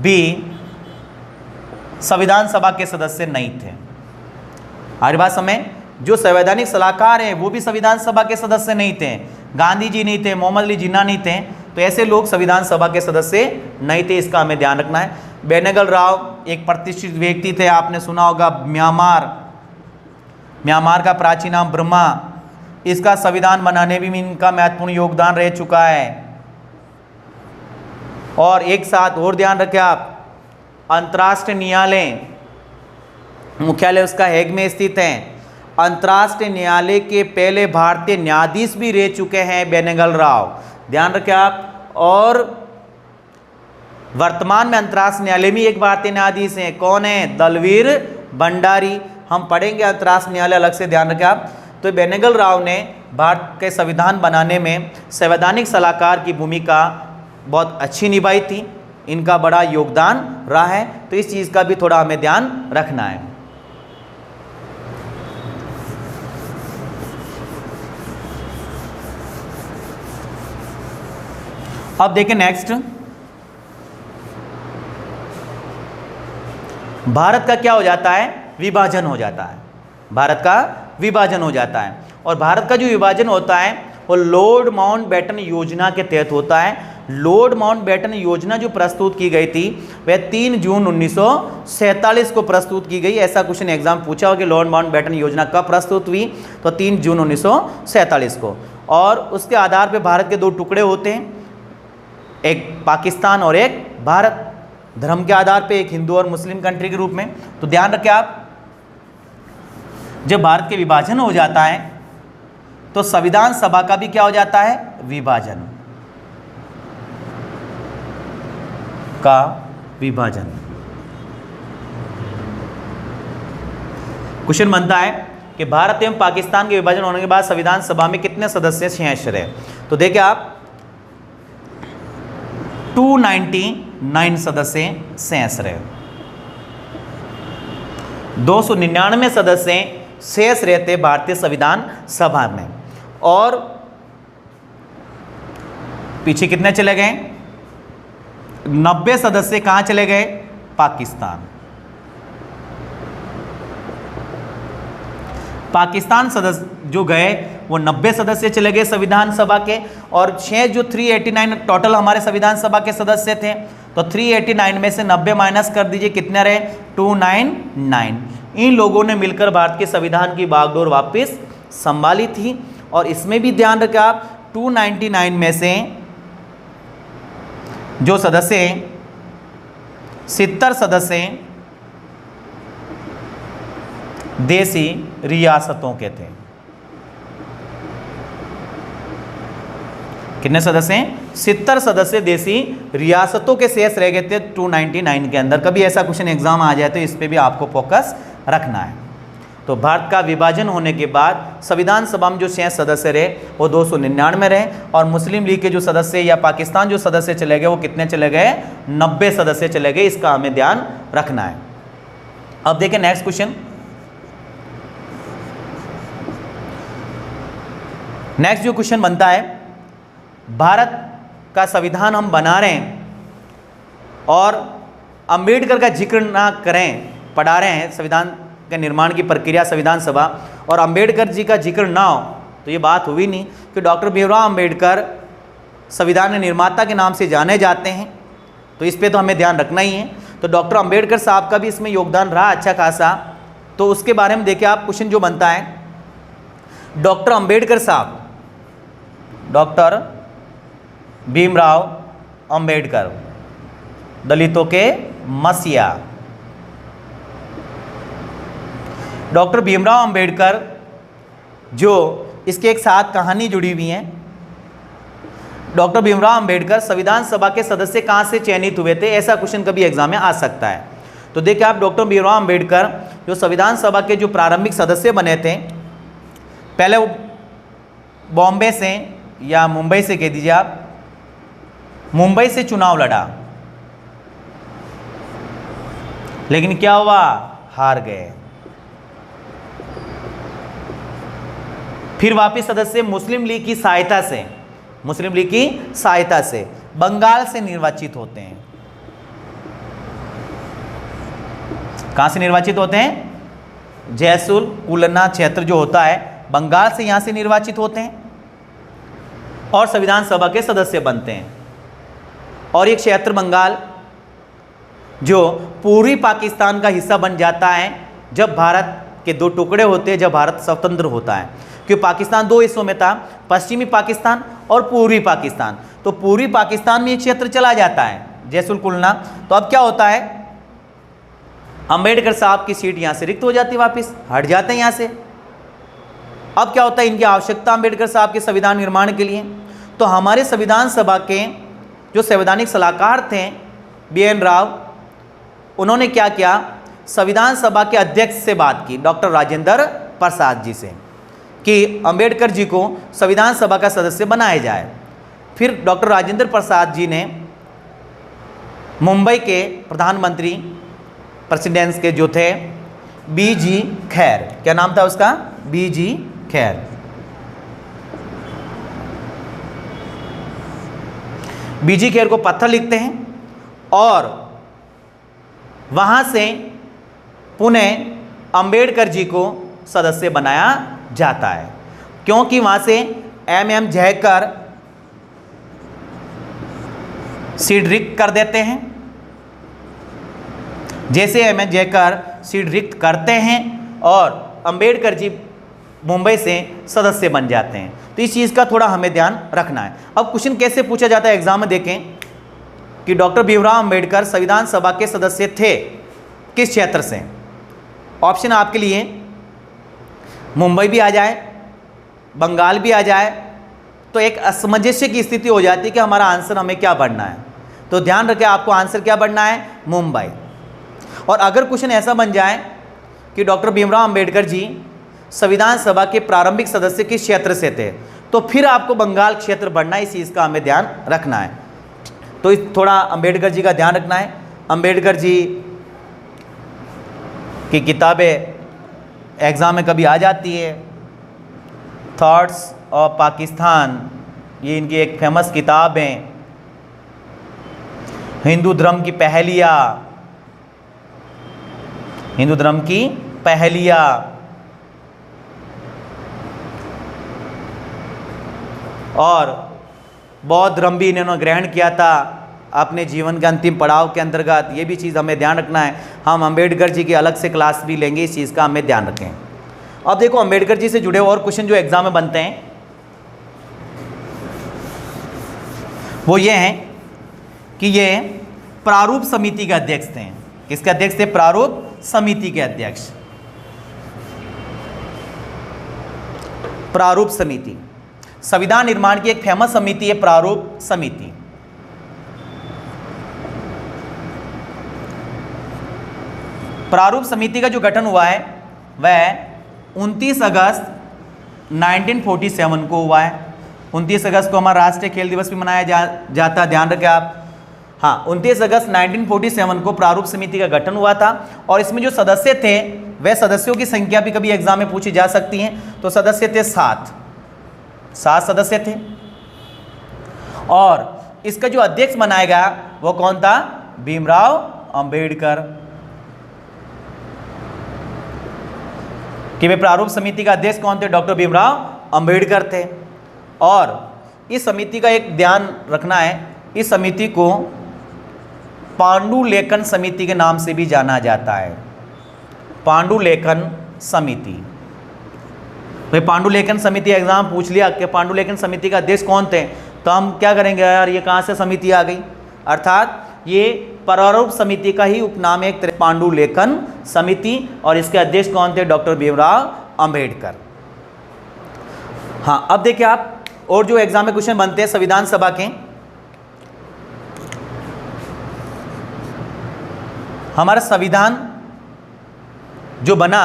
भी संविधान सभा के सदस्य नहीं थे। हर बात समय जो संवैधानिक सलाहकार हैं वो भी संविधान सभा के सदस्य नहीं थे, गांधी जी नहीं थे, मोहम्मद अली जिन्ना नहीं थे, तो ऐसे लोग संविधान सभा के सदस्य नहीं थे, इसका हमें ध्यान रखना है। बेनेगल राव एक प्रतिष्ठित व्यक्ति थे, आपने सुना होगा म्यांमार का प्राचीन नाम बर्मा, इसका संविधान बनाने में भी इनका महत्वपूर्ण योगदान रह चुका है। और एक साथ और ध्यान रखें आप, अंतर्राष्ट्रीय न्यायालय मुख्यालय उसका हेग में स्थित है, अंतर्राष्ट्रीय न्यायालय के पहले भारतीय न्यायाधीश भी रह चुके हैं बेनेगल राव, ध्यान रखें आप। और वर्तमान में अंतर्राष्ट्रीय न्यायालय में एक भारतीय न्यायाधीश हैं, कौन है, दलवीर भंडारी, हम पढ़ेंगे अंतर्राष्ट्रीय न्यायालय अलग से, ध्यान रखें आप। तो बेनेगल राव ने भारत के संविधान बनाने में संवैधानिक सलाहकार की भूमिका बहुत अच्छी निभाई थी, इनका बड़ा योगदान रहा है, तो इस चीज़ का भी थोड़ा हमें ध्यान रखना है। अब देखें नेक्स्ट, भारत का क्या हो जाता है, विभाजन हो जाता है, भारत का विभाजन हो जाता है। और भारत का जो विभाजन होता है वो लॉर्ड माउंटबेटन योजना के तहत होता है। लॉर्ड माउंटबेटन योजना जो प्रस्तुत की गई थी वह 3 जून 1947 को प्रस्तुत की गई। ऐसा क्वेश्चन एग्जाम पूछा हो कि लॉर्ड माउंटबेटन योजना कब प्रस्तुत हुई, तो 3 जून 1947 को। और उसके आधार पर भारत के 2 टुकड़े होते हैं, एक पाकिस्तान और एक भारत, धर्म के आधार पे एक हिंदू और मुस्लिम कंट्री के रूप में। तो ध्यान रखें आप, जब भारत के विभाजन हो जाता है तो संविधान सभा का भी क्या हो जाता है, विभाजन का विभाजन। क्वेश्चन बनता है कि भारत एवं पाकिस्तान के विभाजन होने के बाद संविधान सभा में कितने सदस्य शेष रहे। तो देखिए आप 299 सदस्य शेष रहे, 299 सदस्य शेष रहते भारतीय संविधान सभा में। और पीछे कितने चले गए, 90 सदस्य कहां चले गए, पाकिस्तान। पाकिस्तान सदस्य जो गए वो 90 सदस्य चले गए संविधान सभा के, और शेष जो 389 टोटल हमारे संविधान सभा के सदस्य थे, तो 389 में से 90 माइनस कर दीजिए, कितने रहे, 299। इन लोगों ने मिलकर भारत के संविधान की बागडोर वापस संभाली थी। और इसमें भी ध्यान रखें आप, 299 में से जो सदस्य 70 सदस्य देसी रियासतों के थे। कितने सदस्य हैं, 70 सदस्य देसी रियासतों के शेष रह गए थे 299 के अंदर। कभी ऐसा क्वेश्चन एग्जाम आ जाए तो इस पे भी आपको फोकस रखना है। तो भारत का विभाजन होने के बाद संविधान सभा में जो शेष सदस्य रहे वो 299 रहे, और मुस्लिम लीग के जो सदस्य या पाकिस्तान जो सदस्य चले गए वो कितने चले गए, 90 सदस्य चले गए। इसका हमें ध्यान रखना है। अब देखें नेक्स्ट क्वेश्चन। नेक्स्ट जो क्वेश्चन बनता है, भारत का संविधान हम बना रहे हैं और अंबेडकर का जिक्र ना करें, पढ़ा रहे हैं संविधान के निर्माण की प्रक्रिया संविधान सभा, और अंबेडकर जी का जिक्र ना हो तो ये बात हुई नहीं कि डॉक्टर भीमराव अंबेडकर संविधान निर्माता के नाम से जाने जाते हैं। तो इस पे तो हमें ध्यान रखना ही है। तो डॉक्टर अंबेडकर साहब का भी इसमें योगदान रहा अच्छा खासा। तो उसके बारे में देखिए आप, क्वेश्चन जो बनता है, डॉक्टर अंबेडकर साहब, डॉक्टर भीमराव अंबेडकर दलितों के मसीहा, डॉक्टर भीमराव अंबेडकर जो इसके एक साथ कहानी जुड़ी हुई है। डॉक्टर भीमराव अंबेडकर संविधान सभा के सदस्य कहाँ से चयनित हुए थे, ऐसा क्वेश्चन कभी एग्जाम में आ सकता है। तो देखिए आप, डॉक्टर भीमराव अंबेडकर जो संविधान सभा के जो प्रारंभिक सदस्य बने थे, पहले वो बॉम्बे से या मुंबई से कह दीजिए आप, मुंबई से चुनाव लड़ा, लेकिन क्या हुआ, हार गए। फिर वापिस सदस्य मुस्लिम लीग की सहायता से, मुस्लिम लीग की सहायता से बंगाल से निर्वाचित होते हैं। कहां से निर्वाचित होते हैं, जयसुल कुलना क्षेत्र जो होता है बंगाल से, यहां से निर्वाचित होते हैं और संविधान सभा के सदस्य बनते हैं। और एक क्षेत्र बंगाल जो पूर्वी पाकिस्तान का हिस्सा बन जाता है जब भारत के 2 टुकड़े होते हैं, जब भारत स्वतंत्र होता है। क्योंकि पाकिस्तान 2 हिस्सों में था, पश्चिमी पाकिस्तान और पूर्वी पाकिस्तान। तो पूर्वी पाकिस्तान में एक क्षेत्र चला जाता है जयसुल कुलना। तो अब क्या होता है, अंबेडकर साहब की सीट यहां से रिक्त हो जाती है, वापस हट जाते हैं यहां से। अब क्या होता है, इनकी आवश्यकता अंबेडकर साहब के संविधान निर्माण के लिए। तो हमारे संविधान सभा के जो संवैधानिक सलाहकार थे BN राव, उन्होंने क्या किया, संविधान सभा के अध्यक्ष से बात की, डॉक्टर राजेंद्र प्रसाद जी से, कि अंबेडकर जी को संविधान सभा का सदस्य बनाया जाए। फिर डॉक्टर राजेंद्र प्रसाद जी ने मुंबई के प्रधानमंत्री प्रेसिडेंट के जो थे बीजी खैर, क्या नाम था उसका, बीजी खैर, बीजी खैर को पत्र लिखते हैं और वहाँ से पुनः अंबेडकर जी को सदस्य बनाया जाता है, क्योंकि वहाँ से एम जयकर सीट रिक्त कर देते हैं। जैसे एम जयकर सीट रिक्त करते हैं और अंबेडकर जी मुंबई से सदस्य बन जाते हैं। तो इस चीज़ का थोड़ा हमें ध्यान रखना है। अब क्वेश्चन कैसे पूछा जाता है एग्जाम में, देखें कि डॉक्टर भीमराव अंबेडकर संविधान सभा के सदस्य थे किस क्षेत्र से। ऑप्शन आपके लिए मुंबई भी आ जाए, बंगाल भी आ जाए, तो एक असमंजस्य की स्थिति हो जाती है कि हमारा आंसर हमें क्या पढ़ना है। तो ध्यान रखें आपको आंसर क्या पढ़ना है, मुंबई। और अगर क्वेश्चन ऐसा बन जाए कि डॉक्टर भीमराव अंबेडकर जी संविधान सभा के प्रारंभिक सदस्य किस क्षेत्र से थे, तो फिर आपको बंगाल क्षेत्र पढ़ना है। इस चीज़ का हमें ध्यान रखना है। तो थोड़ा अंबेडकर जी का ध्यान रखना है। अंबेडकर जी की किताबें एग्ज़ाम में कभी आ जाती है, थॉट्स ऑफ पाकिस्तान, ये इनकी एक फेमस किताब है। हिंदू धर्म की पहेलियाँ, हिंदू धर्म की पहेलियाँ, और बौद्ध धर्म भी इन्होंने ग्रहण किया था अपने जीवन के अंतिम पड़ाव के अंतर्गत। ये भी चीज़ हमें ध्यान रखना है। हम अंबेडकर जी की अलग से क्लास भी लेंगे, इस चीज़ का हमें ध्यान रखें। अब देखो अंबेडकर जी से जुड़े और क्वेश्चन जो एग्जाम में बनते हैं वो ये हैं कि ये प्रारूप समिति के अध्यक्ष थे। किसके अध्यक्ष थे, प्रारूप समिति के अध्यक्ष। प्रारूप समिति संविधान निर्माण की एक फेमस समिति है, प्रारूप समिति। प्रारूप समिति का जो गठन हुआ है वह 29 अगस्त 1947 को हुआ है। 29 अगस्त को हमारा राष्ट्रीय खेल दिवस भी मनाया जाता है, ध्यान रखें आप। हाँ, 29 अगस्त 1947 को प्रारूप समिति का गठन हुआ था। और इसमें जो सदस्य थे वह सदस्यों की संख्या भी कभी एग्जाम में पूछी जा सकती है। तो सदस्य थे 7 सदस्य थे। और इसका जो अध्यक्ष बनाया गया वो कौन था, भीमराव अंबेडकर। कि वे प्रारूप समिति का अध्यक्ष कौन थे, डॉक्टर भीमराव अंबेडकर थे। और इस समिति का एक ध्यान रखना है, इस समिति को पांडुलेखन समिति के नाम से भी जाना जाता है। पांडुलेखन समिति। भाई पांडुलेखन समिति एग्जाम पूछ लिया कि पांडुलेखन समिति का अध्यक्ष कौन थे, तो हम क्या करेंगे यार, ये कहाँ से समिति आ गई। अर्थात ये प्रारूप समिति का ही उपनाम है, पांडुलेखन समिति। और इसके अध्यक्ष कौन थे, डॉक्टर भीमराव अंबेडकर। हाँ, अब देखिए आप और जो एग्जाम में क्वेश्चन बनते हैं संविधान सभा के, हमारा संविधान जो बना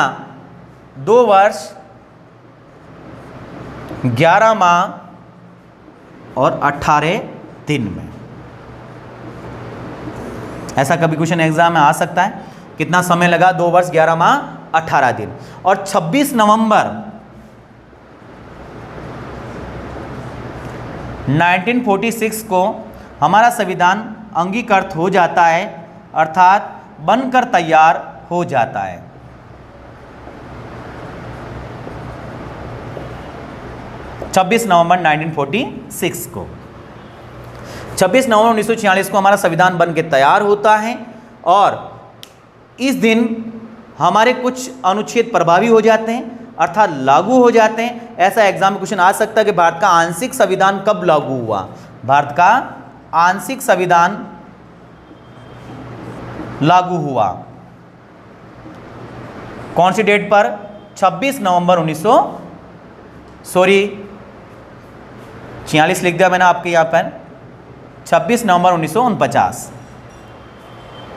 2 वर्ष 11 माह और 18 दिन में। ऐसा कभी क्वेश्चन एग्जाम में आ सकता है। कितना समय लगा, 2 वर्ष 11 माह 18 दिन। और 26 नवंबर 1946 को हमारा संविधान अंगीकृत हो जाता है, अर्थात बनकर तैयार हो जाता है। छब्बीस नवंबर 1946 को 26 नवंबर 1946 को हमारा संविधान बन के तैयार होता है। और इस दिन हमारे कुछ अनुच्छेद प्रभावी हो जाते हैं, अर्थात लागू हो जाते हैं। ऐसा एग्जाम में क्वेश्चन आ सकता है कि भारत का आंशिक संविधान कब लागू हुआ। भारत का आंशिक संविधान लागू हुआ कौन सी डेट पर, 26 नवंबर 46 लिख दिया मैंने आपके यहाँ पर, 26 नवंबर 1949।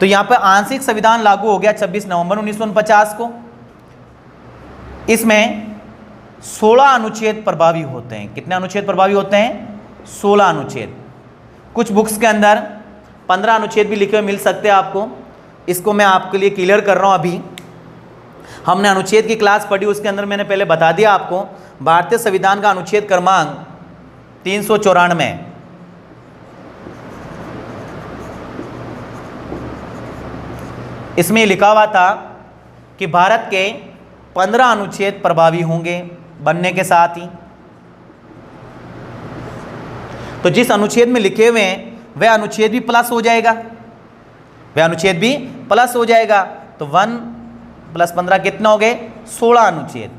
तो यहाँ पर आंशिक संविधान लागू हो गया 26 नवंबर 1949 को। इसमें 16 अनुच्छेद प्रभावी होते हैं। कितने अनुच्छेद प्रभावी होते हैं? 16 अनुच्छेद। कुछ बुक्स के अंदर 15 अनुच्छेद भी लिखे हुए मिल सकते हैं आपको, इसको मैं आपके लिए क्लियर कर रहा हूं। अभी हमने अनुच्छेद की क्लास पढ़ी, उसके अंदर मैंने पहले बता दिया आपको, भारतीय संविधान का अनुच्छेद क्रमांक 394, इसमें लिखा हुआ था कि भारत के 15 अनुच्छेद प्रभावी होंगे बनने के साथ ही। तो जिस अनुच्छेद में लिखे हुए हैं वह अनुच्छेद भी प्लस हो जाएगा, वह अनुच्छेद भी प्लस हो जाएगा। तो 1 + 15 कितना हो गए? 16 अनुच्छेद।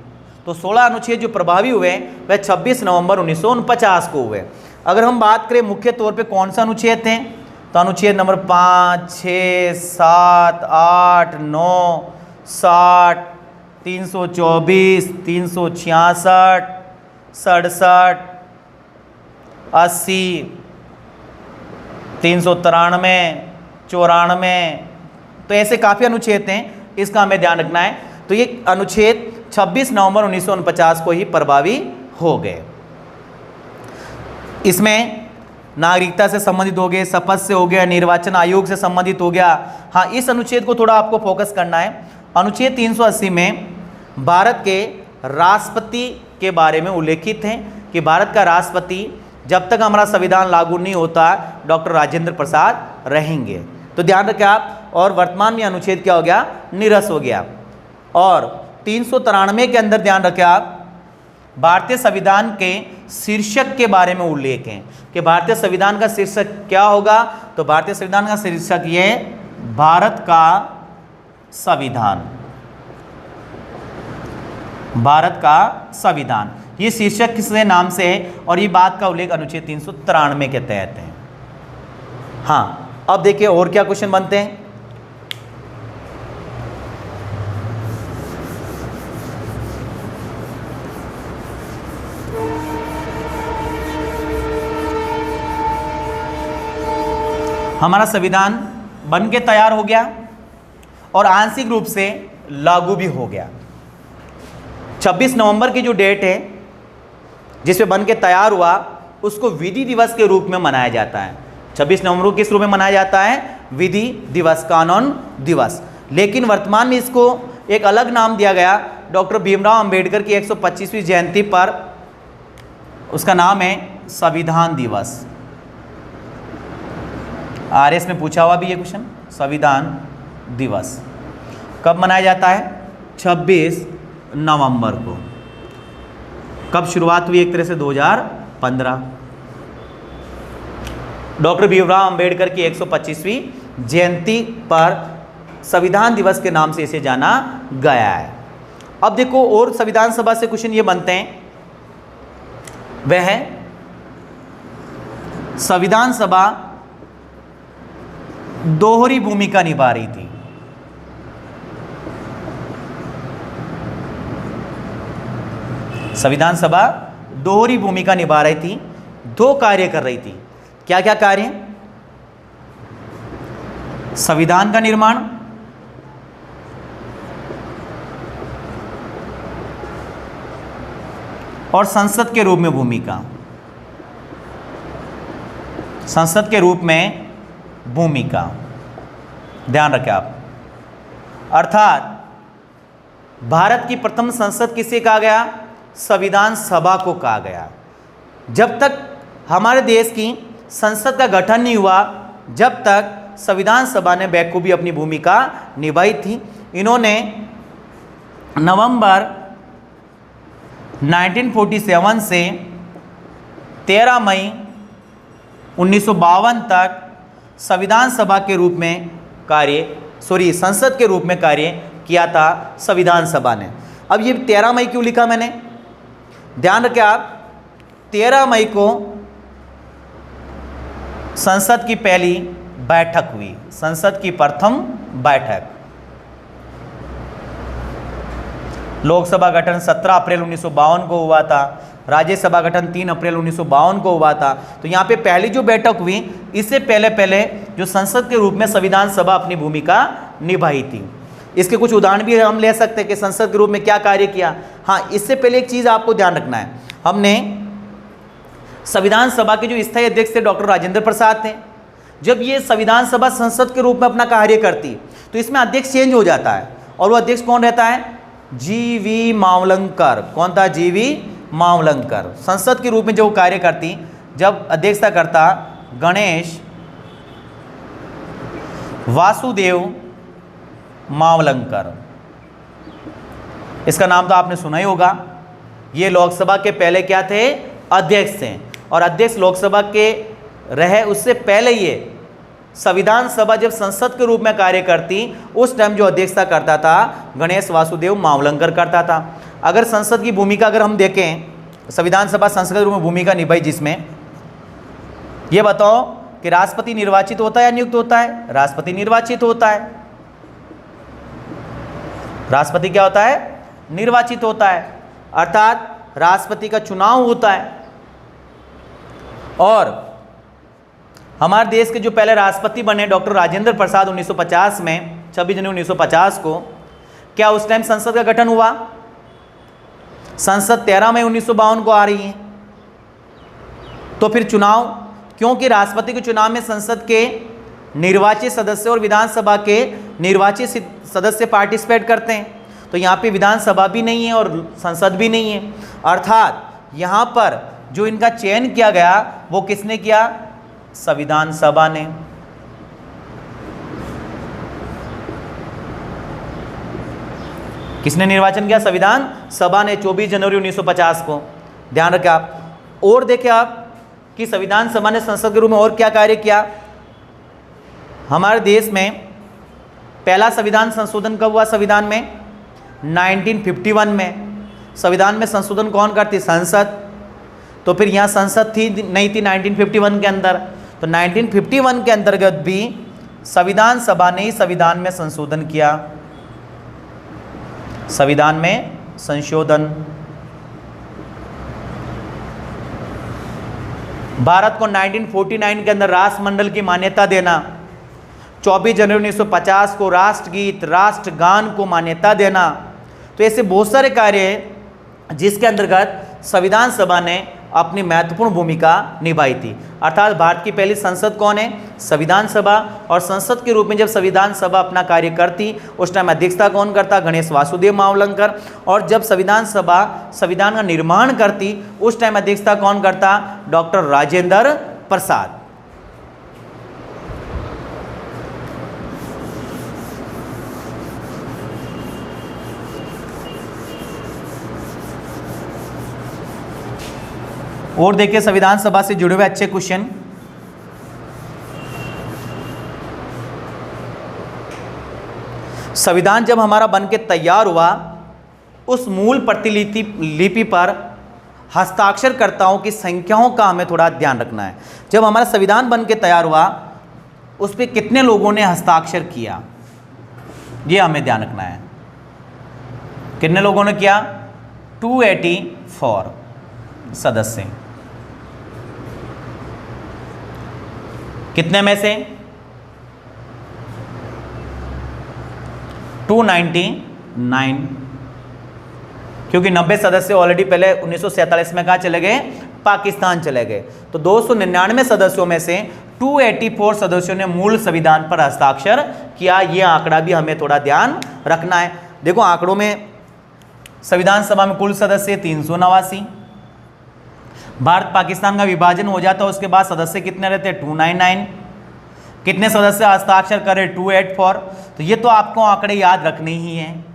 तो 16 अनुच्छेद जो प्रभावी हुए वह 26 नवंबर 1949 को हुए। अगर हम बात करें मुख्य तौर पे कौन सा अनुच्छेद थे, तो अनुच्छेद नंबर 5, 6, 7, 8, 9, 60, 324, 366, 67, 80, 393, 94, तो ऐसे काफ़ी अनुच्छेद हैं, इसका हमें ध्यान रखना है। तो ये अनुच्छेद 26 नवंबर 1949 को ही प्रभावी हो गए। इसमें नागरिकता से संबंधित हो गए, शपथ से हो गया, निर्वाचन आयोग से संबंधित हो गया। हाँ, इस अनुच्छेद को थोड़ा आपको फोकस करना है। अनुच्छेद 380 में भारत के राष्ट्रपति के बारे में उल्लेखित है कि भारत का राष्ट्रपति जब तक हमारा संविधान लागू नहीं होता डॉक्टर राजेंद्र प्रसाद रहेंगे। तो ध्यान रखें आप। और वर्तमान में अनुच्छेद क्या हो गया? निरस्त हो गया। और 393 के अंदर ध्यान रखें आप, भारतीय संविधान के शीर्षक के बारे में उल्लेख है कि भारतीय संविधान का शीर्षक क्या होगा। तो भारतीय संविधान का शीर्षक ये भारत का संविधान, भारत का संविधान, ये शीर्षक किसके नाम से है और ये बात का उल्लेख अनुच्छेद 393 के तहत है। हाँ, अब देखिए और क्या क्वेश्चन बनते हैं। हमारा संविधान बन के तैयार हो गया और आंशिक रूप से लागू भी हो गया। 26 नवंबर की जो डेट है जिसपे बन के तैयार हुआ, उसको विधि दिवस के रूप में मनाया जाता है। 26 नवंबर को किस रूप में मनाया जाता है? विधि दिवस, कानून दिवस। लेकिन वर्तमान में इसको एक अलग नाम दिया गया डॉक्टर भीमराव अंबेडकर की 125वीं जयंती पर। उसका नाम है संविधान दिवस। आरएस में पूछा हुआ भी ये क्वेश्चन, संविधान दिवस कब मनाया जाता है? 26 नवंबर को। कब शुरुआत हुई? एक तरह से 2015। डॉक्टर भीमराव अंबेडकर की 125वीं जयंती पर संविधान दिवस के नाम से इसे जाना गया है। अब देखो और संविधान सभा से क्वेश्चन ये बनते हैं, वह है संविधान सभा दोहरी भूमिका निभा रही थी। संविधान सभा दोहरी भूमिका निभा रही थी, दो कार्य कर रही थी। क्या क्या कार्य? संविधान का निर्माण और संसद के रूप में भूमिका, संसद के रूप में भूमिका, ध्यान रखें आप। अर्थात भारत की प्रथम संसद किसे कहा गया? संविधान सभा को कहा गया। जब तक हमारे देश की संसद का गठन नहीं हुआ, जब तक संविधान सभा ने बखूबी अपनी भूमिका निभाई थी। इन्होंने नवंबर 1947 से 13 मई 1952 तक संविधान सभा के रूप में संसद के रूप में कार्य किया था संविधान सभा ने। अब ये 13 मई क्यों लिखा मैंने? ध्यान रखें आप, 13 मई को संसद की पहली बैठक हुई, संसद की प्रथम बैठक। लोकसभा गठन 17 अप्रैल 1952 को हुआ था, राज्यसभा गठन 3 अप्रैल 1952 को हुआ था। तो यहाँ पे पहली जो बैठक हुई, इससे पहले जो संसद के रूप में संविधान सभा अपनी भूमिका निभाई थी। इसके कुछ उदाहरण भी हम ले सकते हैं कि संसद के रूप में क्या कार्य किया। हाँ, इससे पहले एक चीज़ आपको ध्यान रखना है, हमने संविधान सभा के जो स्थायी अध्यक्ष थे डॉक्टर राजेंद्र प्रसाद थे। जब ये संविधान सभा संसद के रूप में अपना कार्य करती तो इसमें अध्यक्ष चेंज हो जाता है, और वो अध्यक्ष कौन रहता है? जीवी मावलंकर। कौन था? जीवी मावलंकर। संसद के रूप में जो कार्य करती, जब अध्यक्षता करता गणेश वासुदेव मावलंकर। इसका नाम तो आपने सुना ही होगा। ये लोकसभा के पहले क्या थे? अध्यक्ष थे, और अध्यक्ष लोकसभा के रहे उससे पहले ये संविधान सभा जब संसद के रूप में कार्य करती उस टाइम जो अध्यक्षता करता था गणेश वासुदेव मावलंकर करता था। अगर संसद की भूमिका अगर हम देखें, संविधान सभा संसद के रूप में भूमिका निभाई, जिसमें ये बताओ कि राष्ट्रपति निर्वाचित होता है या नियुक्त होता है? राष्ट्रपति निर्वाचित होता है। राष्ट्रपति क्या होता है? निर्वाचित होता है, अर्थात राष्ट्रपति का चुनाव होता है। और हमारे देश के जो पहले राष्ट्रपति बने डॉक्टर राजेंद्र प्रसाद 1950 में, 26 जनवरी 1950 को, क्या उस टाइम संसद का गठन हुआ? संसद 13 मई 1952 को आ रही है। तो फिर चुनाव, क्योंकि राष्ट्रपति के चुनाव में संसद के निर्वाचित सदस्य और विधानसभा के निर्वाचित सदस्य पार्टिसिपेट करते हैं, तो यहाँ पे विधानसभा भी नहीं है और संसद भी नहीं है, अर्थात यहाँ पर जो इनका चयन किया गया वो किसने किया? संविधान सभा ने। किसने निर्वाचन किया? संविधान सभा ने 24 जनवरी 1950 को। ध्यान रखें आप। और देखें आप कि संविधान सभा ने संसद के रूप में और क्या कार्य किया। हमारे देश में पहला संविधान संशोधन कब हुआ? संविधान में 1951 में। संविधान में संशोधन कौन करती? संसद। तो फिर यहाँ संसद थी नहीं थी 1951 के अंदर, तो 1951 के अंतर्गत भी संविधान सभा ने ही संविधान में संशोधन किया। संविधान में संशोधन। भारत को 1949 के अंदर राष्ट्रमंडल की मान्यता देना, 24 जनवरी 1950 को राष्ट्रगीत राष्ट्रगान को मान्यता देना। तो ऐसे बहुत सारे कार्य हैं जिसके अंतर्गत संविधान सभा ने अपनी महत्वपूर्ण भूमिका निभाई थी। अर्थात भारत की पहली संसद कौन है? संविधान सभा। और संसद के रूप में जब संविधान सभा अपना कार्य करती उस टाइम अध्यक्षता कौन करता? गणेश वासुदेव मावलंकर। और जब संविधान सभा संविधान का निर्माण करती उस टाइम अध्यक्षता कौन करता? डॉक्टर राजेंद्र प्रसाद। और देखिए संविधान सभा से जुड़े हुए अच्छे क्वेश्चन। संविधान जब हमारा बन के तैयार हुआ उस मूल प्रतिलिपि पर हस्ताक्षरकर्ताओं की संख्याओं का हमें थोड़ा ध्यान रखना है। जब हमारा संविधान बन के तैयार हुआ उस पर कितने लोगों ने हस्ताक्षर किया, ये हमें ध्यान रखना है। कितने लोगों ने किया? 284 सदस्य। कितने में से? 299, क्योंकि 90 सदस्य ऑलरेडी पहले 1947 में कहाँ चले गए? पाकिस्तान चले गए। तो 299 सदस्यों में से 284 सदस्यों ने मूल संविधान पर हस्ताक्षर किया। ये आंकड़ा भी हमें थोड़ा ध्यान रखना है। देखो आंकड़ों में संविधान सभा में कुल सदस्य 389। भारत पाकिस्तान का विभाजन हो जाता है उसके बाद सदस्य कितने रहते? 299। कितने सदस्य हस्ताक्षर करे? 284। तो ये तो आपको आंकड़े याद रखने ही हैं।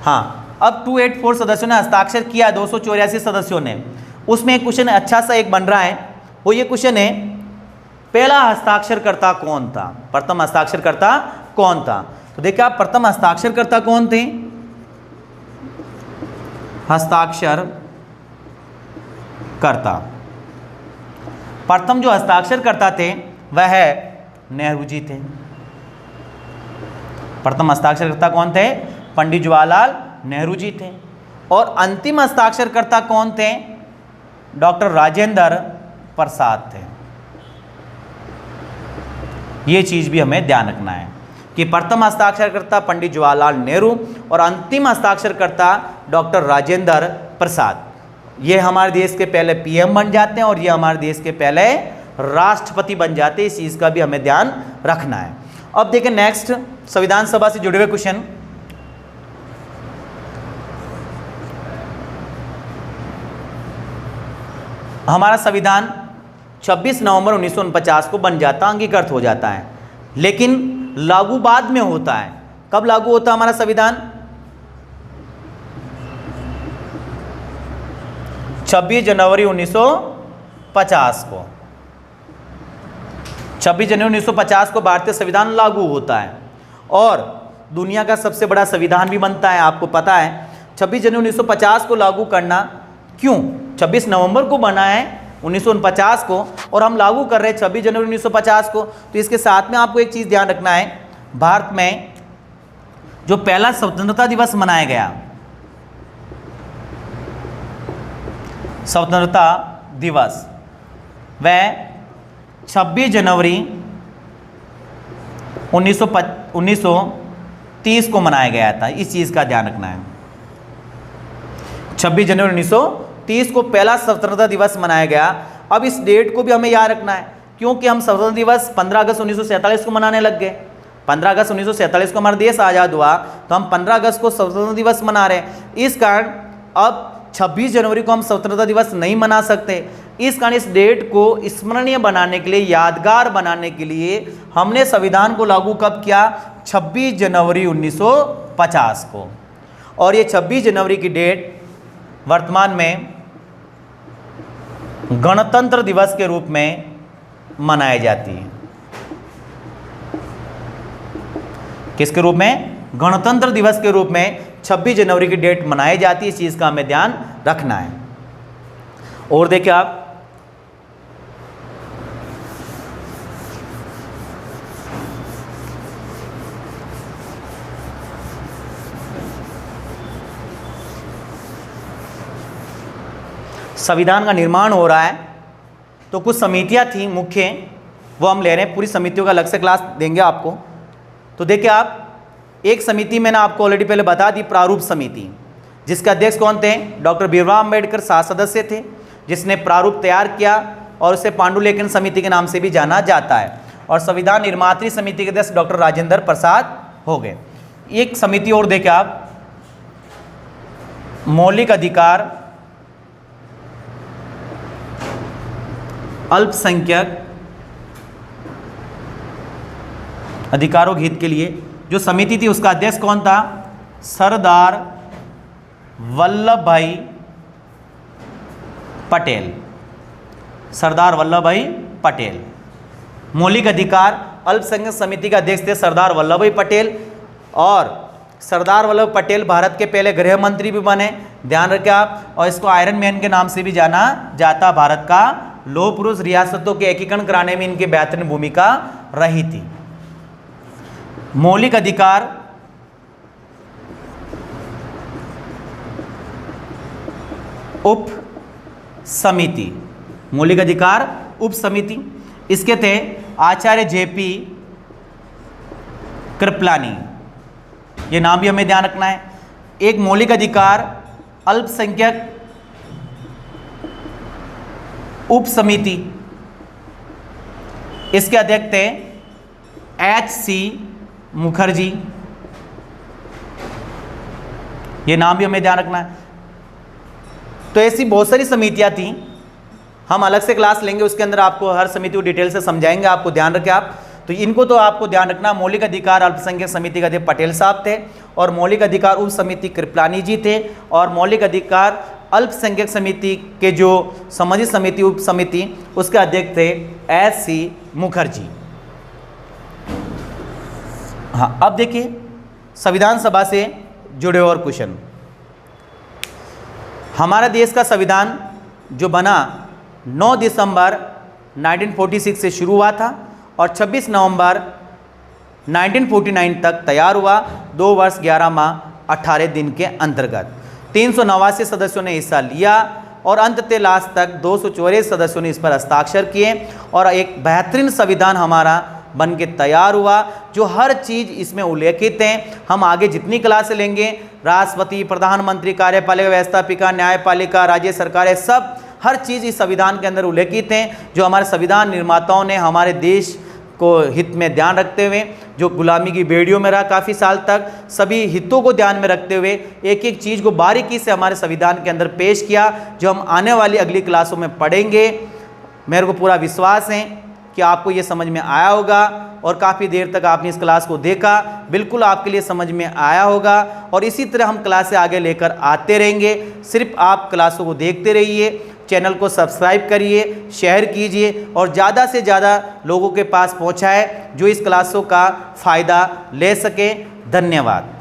हाँ, अब 284 सदस्यों ने हस्ताक्षर किया, 284 सदस्यों ने। उसमें एक क्वेश्चन अच्छा सा एक बन रहा है, वो ये क्वेश्चन है पहला हस्ताक्षरकर्ता कौन था? प्रथम हस्ताक्षरकर्ता कौन था? तो देखिए आप, प्रथम हस्ताक्षरकर्ता कौन थे? हस्ताक्षर करता, प्रथम जो हस्ताक्षर करता थे वह नेहरू जी थे। प्रथम हस्ताक्षरकर्ता कौन थे? पंडित जवाहरलाल नेहरू जी थे। और अंतिम हस्ताक्षरकर्ता कौन थे? डॉक्टर राजेंद्र प्रसाद थे। ये चीज भी हमें ध्यान रखना है। कि प्रथम हस्ताक्षरकर्ता पंडित जवाहरलाल नेहरू और अंतिम हस्ताक्षरकर्ता डॉक्टर राजेंद्र प्रसाद। ये हमारे देश के पहले पीएम बन जाते हैं और ये हमारे देश के पहले राष्ट्रपति बन जाते हैं। इस चीज़ का भी हमें ध्यान रखना है। अब देखें नेक्स्ट संविधान सभा से जुड़े हुए क्वेश्चन। हमारा संविधान 26 नवंबर 1949 को बन जाता, अंगीकृत हो जाता है, लेकिन लागू बाद में होता है। कब लागू होता है हमारा संविधान? 26 जनवरी 1950 को। 26 जनवरी 1950 को भारतीय संविधान लागू होता है और दुनिया का सबसे बड़ा संविधान भी बनता है। आपको पता है 26 जनवरी 1950 को लागू करना क्यों? 26 नवंबर को बना है 1949 को और हम लागू कर रहे हैं 26 जनवरी 1950 को। तो इसके साथ में आपको एक चीज़ ध्यान रखना है, भारत में जो पहला स्वतंत्रता दिवस मनाया गया, स्वतंत्रता दिवस, वह 26 जनवरी 1930 को मनाया गया था। इस चीज़ का ध्यान रखना है। 26 जनवरी 1930 को पहला स्वतंत्रता दिवस मनाया गया। अब इस डेट को भी हमें याद रखना है क्योंकि हम स्वतंत्रता दिवस 15 अगस्त 1947 को मनाने लग गए। 15 अगस्त 1947 को हमारा देश आज़ाद हुआ तो हम 15 अगस्त को स्वतंत्रता दिवस मना रहे हैं। इस कारण अब 26 जनवरी को हम स्वतंत्रता दिवस नहीं मना सकते। इस कारण इस डेट को स्मरणीय बनाने के लिए, यादगार बनाने के लिए हमने संविधान को लागू कब किया? 26 जनवरी 1950 को। और ये 26 जनवरी की डेट वर्तमान में गणतंत्र दिवस के रूप में मनाई जाती है। किसके रूप में? गणतंत्र दिवस के रूप में 26 जनवरी की डेट मनाई जाती है। इस चीज़ का हमें ध्यान रखना है। और देखिए आप संविधान का निर्माण हो रहा है तो कुछ समितियां थी मुख्य, वो हम ले रहे हैं। पूरी समितियों का अलग से क्लास देंगे आपको। तो देखिए आप, एक समिति मैंने आपको ऑलरेडी पहले बता दी, प्रारूप समिति, जिसके अध्यक्ष कौन थे? डॉक्टर भीमराव अम्बेडकर 7 सदस्य थे, जिसने प्रारूप तैयार किया और उसे पांडुलेखन समिति के नाम से भी जाना जाता है। और संविधान निर्मात्री समिति के अध्यक्ष डॉक्टर राजेंद्र प्रसाद हो गए। एक समिति और देखिए आप, मौलिक अधिकार अल्पसंख्यक अधिकारों के हित के लिए जो समिति थी, उसका अध्यक्ष कौन था? सरदार वल्लभ भाई पटेल। सरदार वल्लभ भाई पटेल। मौलिक अधिकार अल्पसंख्यक समिति के अध्यक्ष थे सरदार वल्लभ भाई पटेल। और सरदार वल्लभ पटेल भारत के पहले गृह मंत्री भी बने, ध्यान रखें आप। और इसको आयरन मैन के नाम से भी जाना जाता। भारत का लौह पुरुष, रियासतों के एकीकरण कराने में इनकी बेहतरीन भूमिका रही थी। मौलिक अधिकार उप समिति, मौलिक अधिकार उप समिति, इसके थे आचार्य जेपी कृपलानी, ये नाम भी हमें ध्यान रखना है। एक मौलिक अधिकार अल्पसंख्यक उप समिति, इसके अध्यक्ष थे एच.सी. मुखर्जी, ये नाम भी हमें ध्यान रखना है। तो ऐसी बहुत सारी समितियां थी, हम अलग से क्लास लेंगे, उसके अंदर आपको हर समिति को डिटेल से समझाएंगे। आपको ध्यान रखें आप, तो इनको तो आपको ध्यान रखना। मौलिक अधिकार अल्पसंख्यक समिति के अध्यक्ष पटेल साहब थे और मौलिक अधिकार उप समिति कृपलानी जी थे। और मौलिक अधिकार अल्पसंख्यक समिति के जो संबंधित समिति उप समिति, उसके अध्यक्ष थे एच.सी. मुखर्जी। हाँ, अब देखिए संविधान सभा से जुड़े और क्वेश्चन। हमारा देश का संविधान जो बना 9 दिसंबर 1946 से शुरू हुआ था और 26 नवंबर 1949 तक तैयार हुआ। 2 वर्ष 11 माह 18 दिन के अंतर्गत 389 सदस्यों ने हिस्सा लिया और अंततः लास्ट तक 284 सदस्यों ने इस पर हस्ताक्षर किए और एक बेहतरीन संविधान हमारा बन के तैयार हुआ, जो हर चीज़ इसमें उल्लेखित हैं। हम आगे जितनी क्लासें लेंगे, राष्ट्रपति, प्रधानमंत्री, कार्यपालिका, व्यवस्थापिका, न्यायपालिका, राज्य सरकारें, सब हर चीज़ इस संविधान के अंदर उल्लेखित हैं, जो हमारे संविधान निर्माताओं ने हमारे देश को हित में ध्यान रखते हुए, जो गुलामी की बेड़ियों में रहा काफ़ी साल तक, सभी हितों को ध्यान में रखते हुए एक एक चीज़ को बारीकी से हमारे संविधान के अंदर पेश किया, जो हम आने वाली अगली क्लासों में पढ़ेंगे। मेरे को पूरा विश्वास है कि आपको ये समझ में आया होगा, और काफ़ी देर तक आपने इस क्लास को देखा, बिल्कुल आपके लिए समझ में आया होगा, और इसी तरह हम क्लासें आगे लेकर आते रहेंगे। सिर्फ आप क्लासों को देखते रहिए, चैनल को सब्सक्राइब करिए, शेयर कीजिए और ज़्यादा से ज़्यादा लोगों के पास पहुँचाएं जो इस क्लासों का फ़ायदा ले सकें। धन्यवाद।